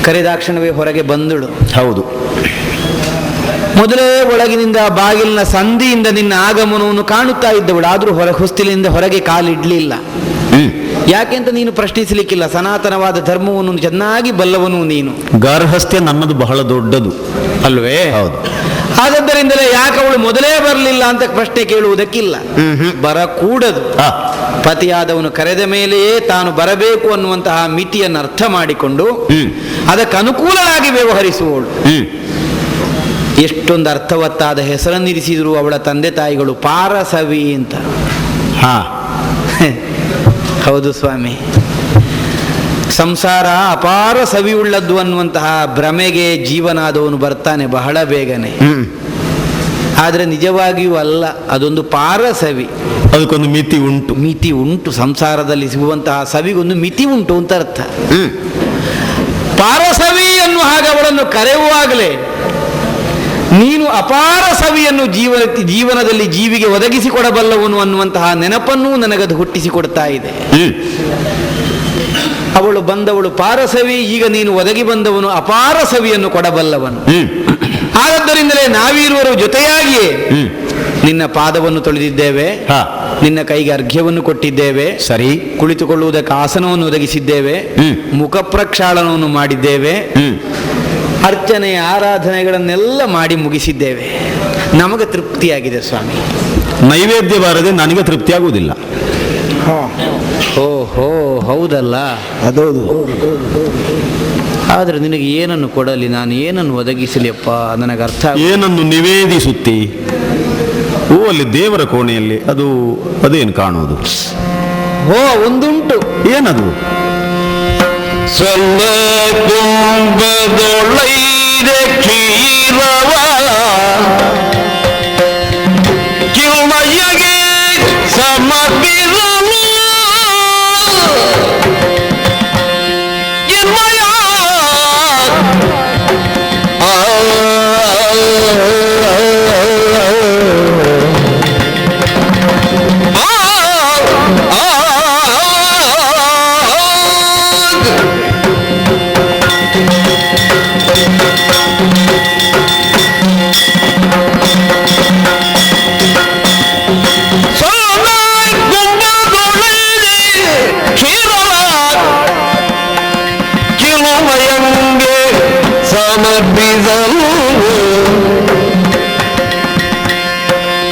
ಕರೆದಾಕ್ಷಣವೇ ಹೊರಗೆ ಬಂದಳು. ಹೌದು. ಮೊದಲೇ ಒಳಗಿನಿಂದ ಬಾಗಿಲಿನ ಸಂಧಿಯಿಂದ ನಿನ್ನ ಆಗಮನವನ್ನು ಕಾಣುತ್ತಾ ಇದ್ದವಳು. ಆದರೂ ಹೊಸ್ತಿಲಿಂದ ಹೊರಗೆ ಕಾಲಿಡ್ಲಿಲ್ಲ. ಯಾಕೆಂತ ನೀನು ಪ್ರಶ್ನಿಸಲಿಕ್ಕಿಲ್ಲ. ಸನಾತನವಾದ ಧರ್ಮವನ್ನು ಚೆನ್ನಾಗಿ ಬಲ್ಲವನು ನೀನು. ಗಾರ್ಹಸ್ಥ್ಯ ನನ್ನದು ಬಹಳ ದೊಡ್ಡದು ಅಲ್ವೇ? ಹೌದು. ಆದದ್ದರಿಂದಲೇ ಯಾಕೆ ಅವಳು ಮೊದಲೇ ಬರಲಿಲ್ಲ ಅಂತ ಪ್ರಶ್ನೆ ಕೇಳುವುದಕ್ಕಿಲ್ಲ. ಬರಕೂಡದು. ಪತಿಯಾದವನು ಕರೆದ ಮೇಲೆಯೇ ತಾನು ಬರಬೇಕು ಅನ್ನುವಂತಹ ಮಿತಿಯನ್ನು ಅರ್ಥ ಮಾಡಿಕೊಂಡು ಅದಕ್ಕೆ ಅನುಕೂಲವಾಗಿ ವ್ಯವಹರಿಸುವವಳು. ಎಷ್ಟೊಂದು ಅರ್ಥವತ್ತಾದ ಹೆಸರನ್ನಿರಿಸಿದ್ರು ಅವಳ ತಂದೆ ತಾಯಿಗಳು. ಪಾರಸವಿ ಅಂತ. ಹೌದು ಸ್ವಾಮಿ, ಸಂಸಾರ ಅಪಾರ ಸವಿಯುಳ್ಳದ್ದು ಅನ್ನುವಂತಹ ಭ್ರಮೆಗೆ ಜೀವನಾದವನು ಬರ್ತಾನೆ ಬಹಳ ಬೇಗನೆ. ಆದರೆ ನಿಜವಾಗಿಯೂ ಅಲ್ಲ, ಅದೊಂದು ಪಾರ ಸವಿ. ಅದಕ್ಕೊಂದು ಮಿತಿ ಉಂಟು. ಮಿತಿ ಉಂಟು. ಸಂಸಾರದಲ್ಲಿ ಸಿಗುವಂತಹ ಸವಿಗೊಂದು ಮಿತಿ ಉಂಟು ಅಂತ ಅರ್ಥ. ಪಾರಸವಿ ಅನ್ನುವ ಹಾಗೆ ಅವಳನ್ನು ಕರೆಯುವಾಗಲೇ ನೀನು ಅಪಾರ ಸವಿಯನ್ನು ಜೀವನದಲ್ಲಿ ಜೀವಿಗೆ ಒದಗಿಸಿಕೊಡಬಲ್ಲವನು ಅನ್ನುವಂತಹ ನೆನಪನ್ನೂ ನನಗದು ಹುಟ್ಟಿಸಿಕೊಡ್ತಾ ಇದೆ. ಅವಳು ಬಂದವಳು ಪಾರಸವಿ, ಈಗ ನೀನು ಒದಗಿ ಬಂದವನು ಅಪಾರ ಸವಿಯನ್ನು ಕೊಡಬಲ್ಲವನು. ಆದ್ದರಿಂದಲೇ ನಾವಿರುವರು ಜೊತೆಯಾಗಿಯೇ ನಿನ್ನ ಪಾದವನ್ನು ತೊಳೆದಿದ್ದೇವೆ, ನಿನ್ನ ಕೈಗೆ ಅರ್ಘ್ಯವನ್ನು ಕೊಟ್ಟಿದ್ದೇವೆ, ಸರಿ, ಕುಳಿತುಕೊಳ್ಳುವುದಕ್ಕೆ ಆಸನವನ್ನು ಒದಗಿಸಿದ್ದೇವೆ, ಮುಖ ಪ್ರಕ್ಷಾಳನವನ್ನು ಮಾಡಿದ್ದೇವೆ, ಅರ್ಚನೆ ಆರಾಧನೆಗಳನ್ನೆಲ್ಲ ಮಾಡಿ ಮುಗಿಸಿದ್ದೇವೆ. ನಮಗೆ ತೃಪ್ತಿಯಾಗಿದೆ ಸ್ವಾಮಿ. ನೈವೇದ್ಯ ಬಾರದೆ ನನಗೆ ತೃಪ್ತಿ ಆಗುವುದಿಲ್ಲ. ಓಹೋ, ಹೌದಲ್ಲ, ಅದೌದು. ಆದರೆ ನಿನಗೆ ಏನನ್ನು ಕೊಡಲಿ, ನಾನು ಏನನ್ನು ಒದಗಿಸಲಿಯಪ್ಪ, ನನಗೆ ಅರ್ಥ. ಏನನ್ನು ನಿವೇದಿಸುತ್ತಿ? ಓ, ಅಲ್ಲಿ ದೇವರ ಕೋಣೆಯಲ್ಲಿ ಅದೇನು ಕಾಣುವುದು? ಓ, ಒಂದುಂಟು. ಏನದು? ಸಲ್ಲ ಕುಂಭದೊಳೈದೆ ಕ್ಷೀರವ ಕಿರುಮಯ್ಯಗೆ ಸಮರ್ಪಿಸಲು ಎನ್ಮಯ ಸಮರ್ಪಿಸಲು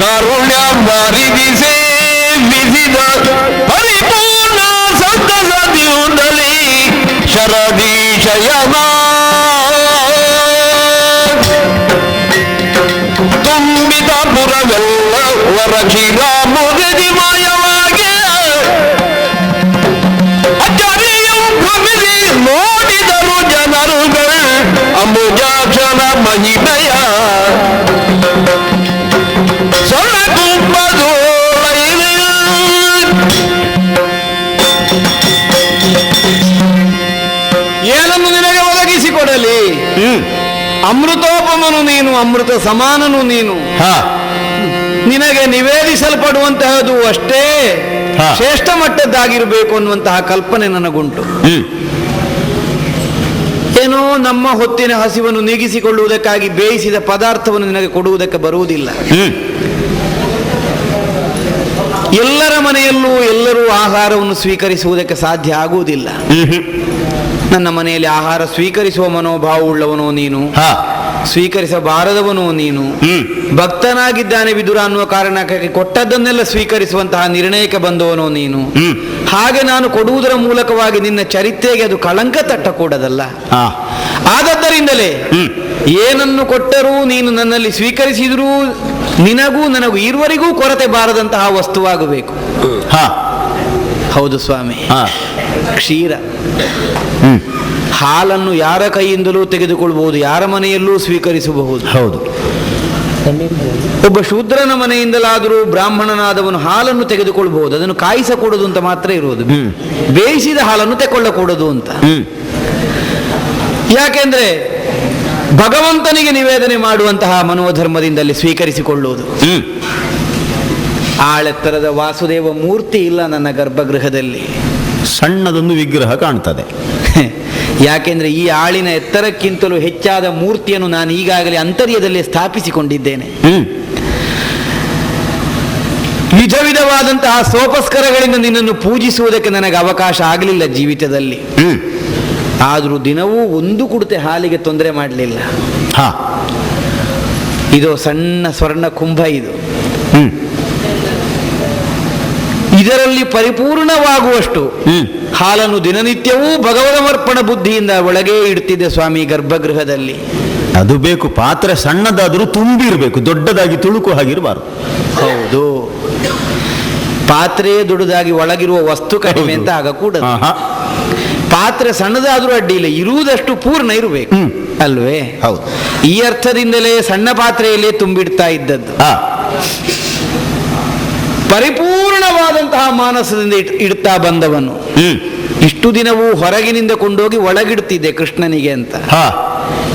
ಕಾರುಣ್ಯ ಮರಿದಿಸೆ ವಿಧಿದ ಪರಿಪೂರ್ಣ ಸಂತಸದಿಯುಂದಲಿ ಶರದೀಶಯನ ತುಂಬಿದ ಪುರವೆಲ್ಲ ವರಕ್ಷಿರ ಮುರಿದಿ ಮಾಯವಾಗಿ ಅಚ್ಚರಿಯಂ ಭ್ರಮಿಸಿ ನೋಡಿದರು ಜನರುಗಳು ಅಂಬುಜಾಕ್ಷರ ಮಹಿಮೆಯ ಸೊಳ್ಳ ಕುಂಭದೋಳೈದೆ. ಏನನ್ನು ನಿನಗೆ ಒದಗಿಸಿಕೊಡಲಿ? ಅಮೃತೋಪಮನು ನೀನು, ಅಮೃತ ಸಮಾನನು ನೀನು. ನಿನಗೆ ನಿವೇದಿಸಲ್ಪಡುವಂತಹದ್ದು ಅಷ್ಟೇ ಶ್ರೇಷ್ಠ ಮಟ್ಟದ್ದಾಗಿರಬೇಕು ಅನ್ನುವಂತಹ ಕಲ್ಪನೆ ನನಗುಂಟು. ಏನೋ ನಮ್ಮ ಹೊತ್ತಿನ ಹಸಿವನ್ನು ನೀಗಿಸಿಕೊಳ್ಳುವುದಕ್ಕಾಗಿ ಬೇಯಿಸಿದ ಪದಾರ್ಥವನ್ನು ನಿನಗೆ ಕೊಡುವುದಕ್ಕೆ ಬರುವುದಿಲ್ಲ. ಎಲ್ಲರ ಮನೆಯಲ್ಲೂ ಎಲ್ಲರೂ ಆಹಾರವನ್ನು ಸ್ವೀಕರಿಸುವುದಕ್ಕೆ ಸಾಧ್ಯ ಆಗುವುದಿಲ್ಲ. ನನ್ನ ಮನೆಯಲ್ಲಿ ಆಹಾರ ಸ್ವೀಕರಿಸುವ ಮನೋಭಾವವುಳ್ಳವನೋ ನೀನು, ಸ್ವೀಕರಿಸಬಾರದವನೋ ನೀನು. ಭಕ್ತನಾಗಿದ್ದಾನೆ ವಿದುರ ಅನ್ನುವ ಕಾರಣಕ್ಕಾಗಿ ಕೊಟ್ಟದ್ದನ್ನೆಲ್ಲ ಸ್ವೀಕರಿಸುವಂತಹ ನಿರ್ಣಯಕ್ಕೆ ಬಂದವನೋ ನೀನು. ಹಾಗೆ ನಾನು ಕೊಡುವುದರ ಮೂಲಕವಾಗಿ ನಿನ್ನ ಚರಿತ್ರೆಗೆ ಅದು ಕಳಂಕ ತಟ್ಟಕೂಡದಲ್ಲ. ಆದದ್ದರಿಂದಲೇ ಏನನ್ನು ಕೊಟ್ಟರೂ ನೀನು ನನ್ನಲ್ಲಿ ಸ್ವೀಕರಿಸಿದರೂ ನಿನಗೂ ನನಗೂ ಇರುವರಿಗೂ ಕೊರತೆ ಬಾರದಂತಹ ವಸ್ತುವಾಗಬೇಕು. ಹೌದು ಸ್ವಾಮಿ. ಕ್ಷೀರ, ಹಾಲನ್ನು ಯಾರ ಕೈಯಿಂದಲೂ ತೆಗೆದುಕೊಳ್ಳಬಹುದು, ಯಾರ ಮನೆಯಲ್ಲೂ ಸ್ವೀಕರಿಸಬಹುದು. ಹೌದು. ಒಬ್ಬ ಶೂದ್ರನ ಮನೆಯಿಂದಲಾದರೂ ಬ್ರಾಹ್ಮಣನಾದವನು ಹಾಲನ್ನು ತೆಗೆದುಕೊಳ್ಳಬಹುದು, ಅದನ್ನು ಕಾಯಿಸಕೂಡದು ಅಂತ ಮಾತ್ರ ಇರುವುದು. ಬೇಯಿಸಿದ ಹಾಲನ್ನು ತೆಕೊಳ್ಳಕೂಡದು ಅಂತ. ಯಾಕೆಂದ್ರೆ ಭಗವಂತನಿಗೆ ನಿವೇದನೆ ಮಾಡುವಂತಹ ಮನೋಧರ್ಮದಿಂದಲೇ ಸ್ವೀಕರಿಸಿಕೊಳ್ಳುವುದು. ಆಳೆತ್ತರದ ವಾಸುದೇವ ಮೂರ್ತಿ ಇಲ್ಲ ನನ್ನ ಗರ್ಭಗೃಹದಲ್ಲಿ, ಸಣ್ಣದೊಂದು ವಿಗ್ರಹ ಕಾಣ್ತದೆ. ಯಾಕೆಂದ್ರೆ ಈ ಆಳಿನ ಎತ್ತರಕ್ಕಿಂತಲೂ ಹೆಚ್ಚಾದ ಮೂರ್ತಿಯನ್ನು ನಾನು ಈಗಾಗಲೇ ಅಂತರ್ಯದಲ್ಲಿ ಸ್ಥಾಪಿಸಿಕೊಂಡಿದ್ದೇನೆ. ವಿಧ ವಿಧವಾದಂತಹ ಸೋಪಸ್ಕರಗಳಿಂದ ನಿನ್ನನ್ನು ಪೂಜಿಸುವುದಕ್ಕೆ ನನಗೆ ಅವಕಾಶ ಆಗಲಿಲ್ಲ ಜೀವಿತದಲ್ಲಿ. ಆದರೂ ದಿನವೂ ಒಂದು ಕುಡಿತೆ ಹಾಲಿಗೆ ತೊಂದರೆ ಮಾಡಲಿಲ್ಲ. ಇದು ಸಣ್ಣ ಸ್ವರ್ಣ ಕುಂಭ, ಇದು ಇದರಲ್ಲಿ ಪರಿಪೂರ್ಣವಾಗುವಷ್ಟು ಹಾಲನ್ನು ದಿನನಿತ್ಯವೂ ಭಗವದಮರ್ಪಣ ಬುದ್ಧಿಯಿಂದ ಒಳಗೆ ಇಡ್ತಿದ್ದೆ ಸ್ವಾಮಿ ಗರ್ಭಗೃಹದಲ್ಲಿ. ಅದು ಬೇಕು. ಪಾತ್ರೆ ಸಣ್ಣದಾದರೂ ತುಂಬಿರಬೇಕು, ದೊಡ್ಡದಾಗಿ ತುಳುಕು ಹಾಗಿರಬಾರದು. ಹೌದು. ಪಾತ್ರೆಯೇ ದೊಡ್ಡದಾಗಿ ಒಳಗಿರುವ ವಸ್ತು ಕಡಿಮೆ ಅಂತ ಆಗಕೂಡದು. ಆಹಾ. ಪಾತ್ರೆ ಸಣ್ಣದಾದ್ರೂ ಅಡ್ಡಿ ಇಲ್ಲ, ಇರುವುದಷ್ಟು ಪೂರ್ಣ ಇರಬೇಕು, ಅಲ್ವೇ? ಹೌದು. ಈ ಅರ್ಥದಿಂದಲೇ ಸಣ್ಣ ಪಾತ್ರೆಯಲ್ಲೇ ತುಂಬಿಡ್ತಾ ಇದ್ದದ್ದು. ಆ, ಪರಿಪೂರ್ಣವಾದಂತಹ ಮಾನಸದಿಂದ ಇಡ್ತಾ ಬಂದವನು. ಇಷ್ಟು ದಿನವೂ ಹೊರಗಿನಿಂದ ಕೊಂಡೋಗಿ ಒಳಗಿಡ್ತಿದ್ದೆ ಕೃಷ್ಣನಿಗೆ ಅಂತ. ಹಾ.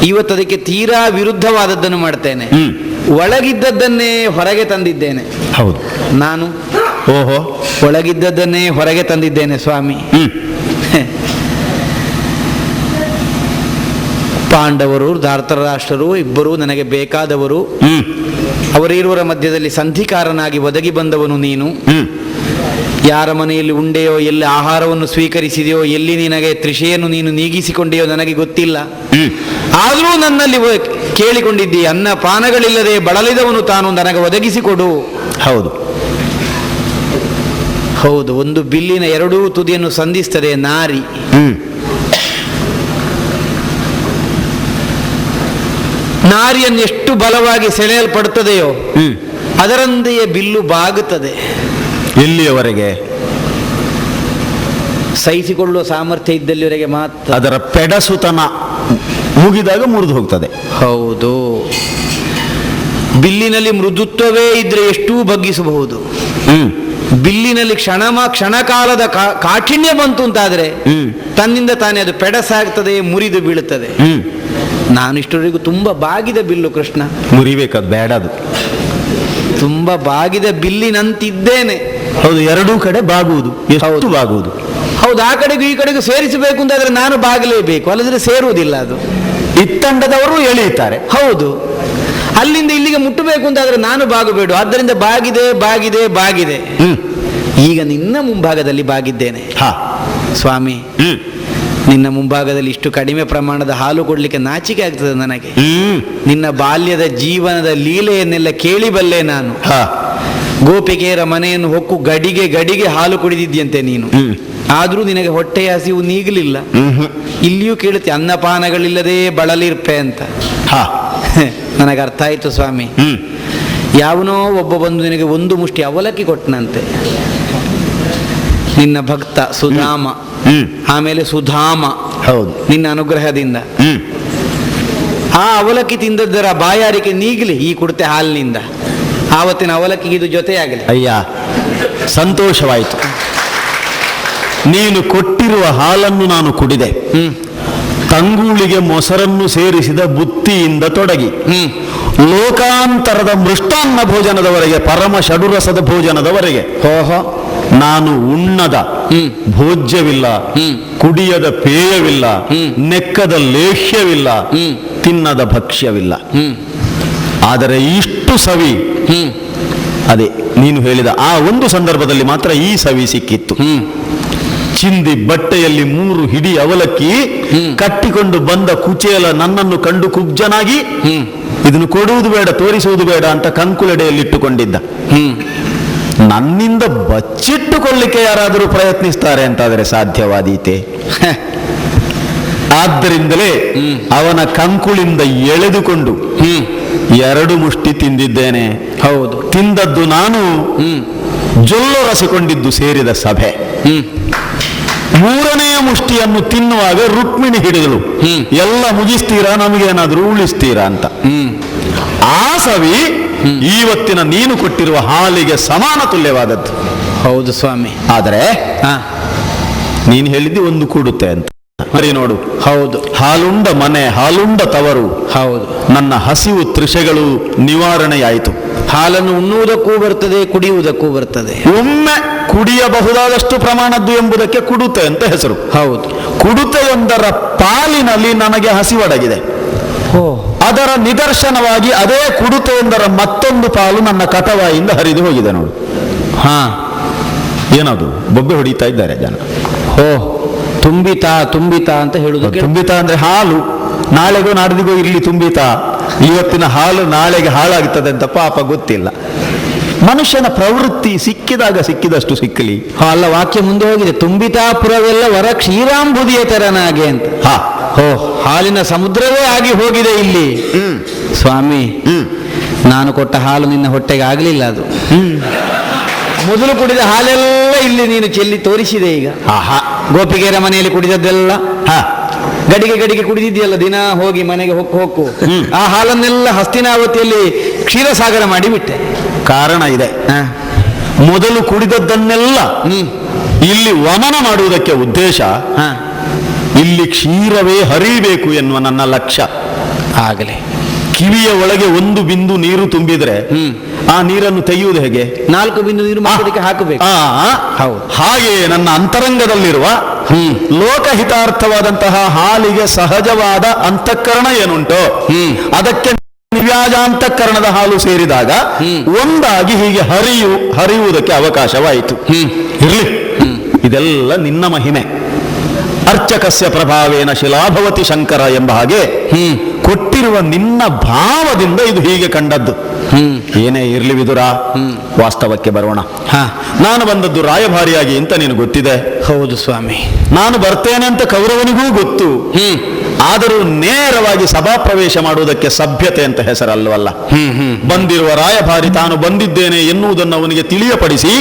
ಇವತ್ತು ಅದಕ್ಕೆ ತೀರಾ ವಿರುದ್ಧವಾದದ್ದನ್ನು ಮಾಡ್ತೇನೆ. ಒಳಗಿದ್ದದ್ದನ್ನೇ ಹೊರಗೆ ತಂದಿದ್ದೇನೆ ಹೌದು. ನಾನು. ಓಹೋ. ಒಳಗಿದ್ದದ್ದನ್ನೇ ಹೊರಗೆ ತಂದಿದ್ದೇನೆ ಸ್ವಾಮಿ. ಪಾಂಡವರು, ಧಾರ್ತರಾಷ್ಟ್ರರು ಇಬ್ಬರು ನನಗೆ ಬೇಕಾದವರು. ಅವರಿರುವರ ಮಧ್ಯದಲ್ಲಿ ಸಂಧಿಕಾರನಾಗಿ ಒದಗಿ ಬಂದವನು ನೀನು. ಯಾರ ಮನೆಯಲ್ಲಿ ಉಂಡೆಯೋ, ಎಲ್ಲಿ ಆಹಾರವನ್ನು ಸ್ವೀಕರಿಸಿದೆಯೋ, ಎಲ್ಲಿ ನಿನಗೆ ತೃಷೆಯನ್ನು ನೀನು ನೀಗಿಸಿಕೊಂಡೆಯೋ ನನಗೆ ಗೊತ್ತಿಲ್ಲ. ಆದರೂ ನನ್ನಲ್ಲಿ ಕೇಳಿಕೊಂಡಿದ್ದಿ, ಅನ್ನ ಪಾನಗಳಿಲ್ಲದೆ ಬಳಲಿದವನು ತಾನು, ನನಗೆ ಒದಗಿಸಿಕೊಡು. ಹೌದು. ಹೌದು, ಒಂದು ಬಿಲ್ಲಿನ ಎರಡೂ ತುದಿಯನ್ನು ಸಂಧಿಸ್ತದೆ ನಾರಿ. ನಾರಿಯನ್ನು ಎಷ್ಟು ಬಲವಾಗಿ ಸೆಳೆಯಲ್ಪಡುತ್ತದೆಯೋ ಅದರಂತೆಯೇ ಬಿಲ್ಲು ಬಾಗುತ್ತದೆ. ಎಲ್ಲಿಯವರೆಗೆ? ಸಹಿಸಿಕೊಳ್ಳುವ ಸಾಮರ್ಥ್ಯ ಇದ್ದಲ್ಲಿವರೆಗೆ ಮಾತ್ರ. ಅದರ ಪೆಡಸುತನ ಮುಗಿದಾಗ ಮುರಿದು ಹೋಗ್ತದೆ. ಹೌದು. ಬಿಲ್ಲಿನಲ್ಲಿ ಮೃದುತ್ವವೇ ಇದ್ರೆ ಎಷ್ಟೂ ಬಗ್ಗಿಸಬಹುದು. ಬಿಲ್ಲಿನಲ್ಲಿ ಕ್ಷಣಕಾಲದ ಕಾಠಿಣ್ಯ ಬಂತು ಅಂತಾದ್ರೆ ತನ್ನಿಂದ ತಾನೇ ಅದು ಪೆಡಸಾಗ್ತದೆ, ಮುರಿದು ಬೀಳುತ್ತದೆ. ನಾನು ಇಷ್ಟವರೆಗೂ ತುಂಬಾ ಬಾಗಿದ ಬಿಲ್ಲು ಕೃಷ್ಣ. ಮುರಿಬೇಕದು ಬೇಡ, ಅದು ತುಂಬಾ ಬಾಗಿದ ಬಿಲ್ಲಿನಂತಿದ್ದೇನೆ. ಹೌದು, ಎರಡೂ ಕಡೆ ಬಾಗುವುದು. ಎಷ್ಟು ಬಾಗುವುದು? ಹೌದು, ಆ ಕಡೆಗೂ ಈ ಕಡೆಗೂ ಸೇರಿಸಬೇಕು ಅಂತಾದ್ರೆ ನಾನು ಬಾಗಲೇಬೇಕು, ಅಲ್ಲದ್ರೆ ಸೇರುವುದಿಲ್ಲ ಅದು. ಇತ್ತಂಡದವರು ಎಳೆಯುತ್ತಾರೆ. ಹೌದು, ಅಲ್ಲಿಂದ ಇಲ್ಲಿಗೆ ಮುಟ್ಟಬೇಕು ಅಂತಾದ್ರೆ ನಾನು ಬಾಗಬೇಡು. ಆದ್ದರಿಂದ ಬಾಗಿದೆ ಬಾಗಿದೆ ಬಾಗಿದೆ. ಈಗ ನಿನ್ನ ಮುಂಭಾಗದಲ್ಲಿ ಬಾಗಿದ್ದೇನೆ ಸ್ವಾಮಿ. ನಿನ್ನ ಮುಂಭಾಗದಲ್ಲಿ ಇಷ್ಟು ಕಡಿಮೆ ಪ್ರಮಾಣದ ಹಾಲು ಕೊಡ್ಲಿಕ್ಕೆ ನಾಚಿಕೆ ಆಗ್ತದೆ ನನಗೆ. ನಿನ್ನ ಬಾಲ್ಯದ ಜೀವನದ ಲೀಲೆಯನ್ನೆಲ್ಲ ಕೇಳಿಬಲ್ಲೆ ನಾನು. ಗೋಪಿಕೆಯರ ಮನೆಯನ್ನು ಹೊಕ್ಕು ಗಡಿಗೆ ಗಡಿಗೆ ಹಾಲು ಕುಡಿದಿದ್ಯಂತೆ ನೀನು. ಆದ್ರೂ ನಿನಗೆ ಹೊಟ್ಟೆಯ ಹಸಿವು ನೀಗಲಿಲ್ಲ. ಇಲ್ಲಿಯೂ ಕೇಳುತ್ತೆ, ಅನ್ನಪಾನಗಳಿಲ್ಲದೆ ಬಳಲಿರ್ಪೆ ಅಂತ. ನನಗೆ ಅರ್ಥ ಆಯ್ತು ಸ್ವಾಮಿ. ಯಾವನೋ ಒಬ್ಬ ಬಂದು ನಿನಗೆ ಒಂದು ಮುಷ್ಟಿ ಅವಲಕ್ಕಿ ಕೊಟ್ಟನಂತೆ, ನಿನ್ನ ಭಕ್ತ ಸುಧಾಮ. ಆಮೇಲೆ ಸುಧಾಮ. ಹೌದು, ನಿನ್ನ ಅನುಗ್ರಹದಿಂದ ಆ ಅವಲಕ್ಕಿ ತಿಂದದ್ದರ ಬಾಯಾರಿಕೆ ನೀಗಲಿ ಈ ಕುಡ್ತೆ ಹಾಲಿನಿಂದ. ಆವತ್ತಿನ ಅವಲಕ್ಕಿಗೆ ಇದು ಜೊತೆಯಾಗಲಿ. ಅಯ್ಯ, ಸಂತೋಷವಾಯಿತು. ನೀನು ಕೊಟ್ಟಿರುವ ಹಾಲನ್ನು ನಾನು ಕುಡಿದೆ. ತಂಗೂಳಿಗೆ ಮೊಸರನ್ನು ಸೇರಿಸಿದ ಬುತ್ತಿಯಿಂದ ತೊಡಗಿ ಲೋಕಾಂತರದ ಮೃಷ್ಟಾನ್ನ ಭೋಜನದವರೆಗೆ, ಪರಮ ಷಡುರಸದ ಭೋಜನದವರೆಗೆ ನಾನು ಉಣ್ಣದ ಭೋಜ್ಯವಿಲ್ಲ, ಕುಡಿಯದ ಪೇಯವಿಲ್ಲ, ನೆಕ್ಕದ ಲೇಹ್ಯವಿಲ್ಲ, ತಿನ್ನದ ಭಕ್ಷ್ಯವಿಲ್ಲ. ಆದರೆ ಇಷ್ಟು ಸವಿ ಅದೇ ನೀನು ಹೇಳಿದ ಆ ಒಂದು ಸಂದರ್ಭದಲ್ಲಿ ಮಾತ್ರ ಈ ಸವಿ ಸಿಕ್ಕಿತ್ತು. ಚಿಂದಿ ಬಟ್ಟೆಯಲ್ಲಿ 3 ಹಿಡಿ ಅವಲಕ್ಕಿ ಕಟ್ಟಿಕೊಂಡು ಬಂದ ಕುಚೇಲ ನನ್ನನ್ನು ಕಂಡು ಕುಬ್ಜನಾಗಿ ಇದನ್ನು ಕೊಡುವುದು ಬೇಡ, ತೋರಿಸುವುದು ಬೇಡ ಅಂತ ಕಂಕುಳೆಡೆಯಲ್ಲಿಟ್ಟುಕೊಂಡಿದ್ದ. ನನ್ನಿಂದ ಬಚ್ಚಿಟ್ಟುಕೊಳ್ಳಿಕ್ಕೆ ಯಾರಾದರೂ ಪ್ರಯತ್ನಿಸ್ತಾರೆ ಅಂತಾದರೆ ಸಾಧ್ಯವಾದೀತೆ. ಆದ್ದರಿಂದಲೇ ಅವನ ಕಂಕುಳಿಂದ ಎಳೆದುಕೊಂಡು 2 ಮುಷ್ಟಿ ತಿಂದಿದ್ದೇನೆ. ಹೌದು, ತಿಂದದ್ದು ನಾನು, ಜೊಲ್ಲೊರಸಿಕೊಂಡಿದ್ದು ಸೇರಿದ ಸಭೆ. 3ನೆಯ ಮುಷ್ಟಿಯನ್ನು ತಿನ್ನುವಾಗ ರುಕ್ಮಿಣಿ ಹಿಡಿದಳು, ಎಲ್ಲ ಮುಗಿಸ್ತೀರಾ, ನಮಗೇನಾದ್ರೂ ಉಳಿಸ್ತೀರಾ ಅಂತ. ಆ ಸವಿ ಇವತ್ತಿನ ನೀನು ಕೊಟ್ಟಿರುವ ಹಾಲಿಗೆ ಸಮಾನ ತುಲ್ಯವಾದದ್ದು. ಹೌದು ಸ್ವಾಮಿ. ಆದರೆ ನೀನು ಹೇಳಿದ್ದಿ ಒಂದು ಕೂಡುತ್ತೆ ಅಂತ. ಬರೀ ನೋಡು, ಹೌದು, ಹಾಲುಂಡ ಮನೆ, ಹಾಲುಂಡ ತವರು. ಹೌದು, ನನ್ನ ಹಸಿವು ತೃಷೆಗಳು ನಿವಾರಣೆಯಾಯಿತು. ಹಾಲನ್ನು ಉಣ್ಣುವುದಕ್ಕೂ ಬರ್ತದೆ, ಕುಡಿಯುವುದಕ್ಕೂ ಬರ್ತದೆ. ಒಮ್ಮೆ ಕುಡಿಯಬಹುದಾದಷ್ಟು ಪ್ರಮಾಣದ್ದು ಎಂಬುದಕ್ಕೆ ಕುಡುತೆ ಅಂತ ಹೆಸರು. ಹೌದು, ಕುಡುತೆಯೊಂದರ ಪಾಲಿನಲ್ಲಿ ನನಗೆ ಹಸಿವಡಗಿದೆ. ಅದರ ನಿದರ್ಶನವಾಗಿ ಅದೇ ಕುಡುತೆಯೊಂದರ ಮತ್ತೊಂದು ಪಾಲು ನನ್ನ ಕಟವಾಯಿಂದ ಹರಿದು ಹೋಗಿದೆ ನೋಡು. ಏನದು? ಬೊಬ್ಬೆ ಹೊಡಿತಾ ಇದ್ದಾರೆ ಜನ. ತುಂಬಿತಾ ತುಂಬಿತಾ ಅಂತ ಹೇಳುದು. ತುಂಬಿತಾ ಅಂದ್ರೆ ಹಾಲು. ನಾಳೆಗೋ ನಾಡ್ದಿಗೋ ಇರ್ಲಿ ತುಂಬಿತಾ, ಇವತ್ತಿನ ಹಾಲು ನಾಳೆಗೆ ಹಾಳಾಗ್ತದೆ ಅಂತ ಪಾಪ ಗೊತ್ತಿಲ್ಲ. ಮನುಷ್ಯನ ಪ್ರವೃತ್ತಿ ಸಿಕ್ಕಿದಾಗ ಸಿಕ್ಕಿದಷ್ಟು ಸಿಕ್ಕಲಿ. ಅಲ್ಲ, ವಾಕ್ಯ ಮುಂದೆ ಹೋಗಿದೆ, ತುಂಬಿತಾಪುರವೆಲ್ಲ ವರ ಕ್ಷೀರಾಂಬುದಿಯ ತೆರನಾಗೆ ಅಂತ. ಹಾಲಿನ ಸಮುದ್ರವೇ ಆಗಿ ಹೋಗಿದೆ ಇಲ್ಲಿ. ಸ್ವಾಮಿ, ನಾನು ಕೊಟ್ಟ ಹಾಲು ನಿನ್ನ ಹೊಟ್ಟೆಗೆ ಆಗಲಿಲ್ಲ. ಅದು ಮೊದಲು ಕುಡಿದ ಹಾಲೆಲ್ಲ ಇಲ್ಲಿ ನೀನು ಚೆಲ್ಲಿ ತೋರಿಸಿದೆ ಈಗ. ಆಹಾ ಗೋಪಿಗೆಯರ ಮನೆಯಲ್ಲಿ ಕುಡಿದದ್ದೆಲ್ಲ ಹಾ ಗಡಿಗೆ ಕುಡಿದಿದೆಯಲ್ಲ ದಿನ ಹೋಗಿ ಮನೆಗೆ ಹೊಕ್ಕು ಆ ಹಾಲನ್ನೆಲ್ಲ ಹಸ್ತಿನಾವತಿಯಲ್ಲಿ ಕ್ಷೀರಸಾಗರ ಮಾಡಿ ಬಿಟ್ಟೆ. ಕಾರಣ ಇದೆ. ಮೊದಲು ಕುಡಿದದ್ದನ್ನೆಲ್ಲ ಇಲ್ಲಿ ವಮನ ಮಾಡುವುದಕ್ಕೆ ಉದ್ದೇಶ, ಇಲ್ಲಿ ಕ್ಷೀರವೇ ಹರಿಬೇಕು ಎನ್ನುವ ನನ್ನ ಲಕ್ಷ್ಯ. ಆಗಲೇ ಕಿವಿಯ ಒಳಗೆ ಒಂದು ಬಿಂದು ನೀರು ತುಂಬಿದ್ರೆ ಆ ನೀರನ್ನು ತೆಗೆಯುವುದು ಹೇಗೆ? 4 ಬಿಂದು ನೀರು ಮಾಡೋದಕ್ಕೆ ಹಾಕಬೇಕು. ಹೌದು. ಹಾಗೆ ನನ್ನ ಅಂತರಂಗದಲ್ಲಿರುವ ಲೋಕಹಿತಾರ್ಥವಾದಂತಹ ಹಾಲಿಗೆ ಸಹಜವಾದ ಅಂತಃಕರಣ ಏನುಂಟೋ ಅದಕ್ಕೆ ನಿವ್ಯಾಜಾಂತಃಕರಣದ ಹಾಲು ಸೇರಿದಾಗ ಒಂದಾಗಿ ಹೀಗೆ ಹರಿಯುವುದಕ್ಕೆ ಅವಕಾಶವಾಯಿತು. ಇರ್ಲಿ, ಇದೆಲ್ಲ ನಿನ್ನ ಮಹಿಮೆ. ಅರ್ಚಕಸ್ಯ ಪ್ರಭಾವೇನ ಶಿಲಾಭವತಿ ಶಂಕರ ಎಂಬ ಹಾಗೆ ಕೊಟ್ಟಿರುವ ನಿನ್ನ ಭಾವದಿಂದ ಇದು ಹೀಗೆ ಕಂಡದ್ದು. ಏನೇ ಇರ್ಲಿ ವಿದುರ, ವಾಸ್ತವಕ್ಕೆ ಬರೋಣ. ನಾನು ಬಂದದ್ದು ರಾಯಭಾರಿಯಾಗಿ ಅಂತ ನೀನು ಗೊತ್ತಿದೆ. ಹೌದು ಸ್ವಾಮಿ. ನಾನು ಬರ್ತೇನೆ ಅಂತ ಕೌರವನಿಗೂ ಗೊತ್ತು. ಆದರೂ ನೇರವಾಗಿ ಸಭಾಪ್ರವೇಶ ಮಾಡುವುದಕ್ಕೆ ಸಭ್ಯತೆ ಅಂತ ಹೆಸರಲ್ಲವಲ್ಲ. ಬಂದಿರುವ ರಾಯಭಾರಿ ತಾನು ಬಂದಿದ್ದೇನೆ ಎನ್ನುವುದನ್ನು ಅವನಿಗೆ ತಿಳಿಯಪಡಿಸಿ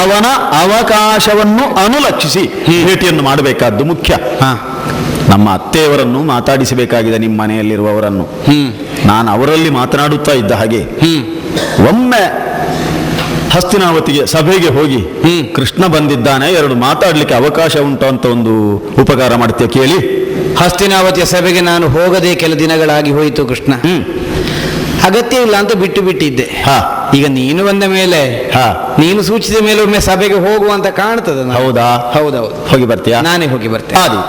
ಅವನ ಅವಕಾಶವನ್ನು ಅನುಲಕ್ಷಿಸಿ ಭೇಟಿಯನ್ನು ಮಾಡಬೇಕಾದ್ದು ಮುಖ್ಯ. ನಮ್ಮ ಅತ್ತೆಯವರನ್ನು ಮಾತಾಡಿಸಬೇಕಾಗಿದೆ, ನಿಮ್ಮ ಮನೆಯಲ್ಲಿರುವವರನ್ನು. ನಾನು ಅವರಲ್ಲಿ ಮಾತನಾಡುತ್ತಾ ಇದ್ದ ಹಾಗೆ ಒಮ್ಮೆ ಹಸ್ತಿನಾವತಿಗೆ ಸಭೆಗೆ ಹೋಗಿ ಕೃಷ್ಣ ಬಂದಿದ್ದಾನೆ, 2 ಮಾತಾಡ್ಲಿಕ್ಕೆ ಅವಕಾಶ ಉಂಟು ಅಂತ ಒಂದು ಉಪಕಾರ ಮಾಡ್ತೀಯ ಕೇಳಿ. ಹಸ್ತಿನಾವತಿಯ ಸಭೆಗೆ ನಾನು ಹೋಗದೆ ಕೆಲ ದಿನಗಳಾಗಿ ಹೋಯಿತು ಕೃಷ್ಣ. ಅಗತ್ಯ ಇಲ್ಲ ಅಂತ ಬಿಟ್ಟಿದ್ದೆ. ಈಗ ನೀನು ಬಂದ ಮೇಲೆ ನೀನು ಸೂಚಿಸಿದ ಮೇಲೆ ಒಮ್ಮೆ ಸಭೆಗೆ ಹೋಗುವಂತ ಕಾಣ್ತದೆ. ಹೌದಾ? ಹೌದೌದು. ಹೋಗಿ ಬರ್ತೀಯಾ? ನಾನೇ ಹೋಗಿ ಬರ್ತೇನೆ.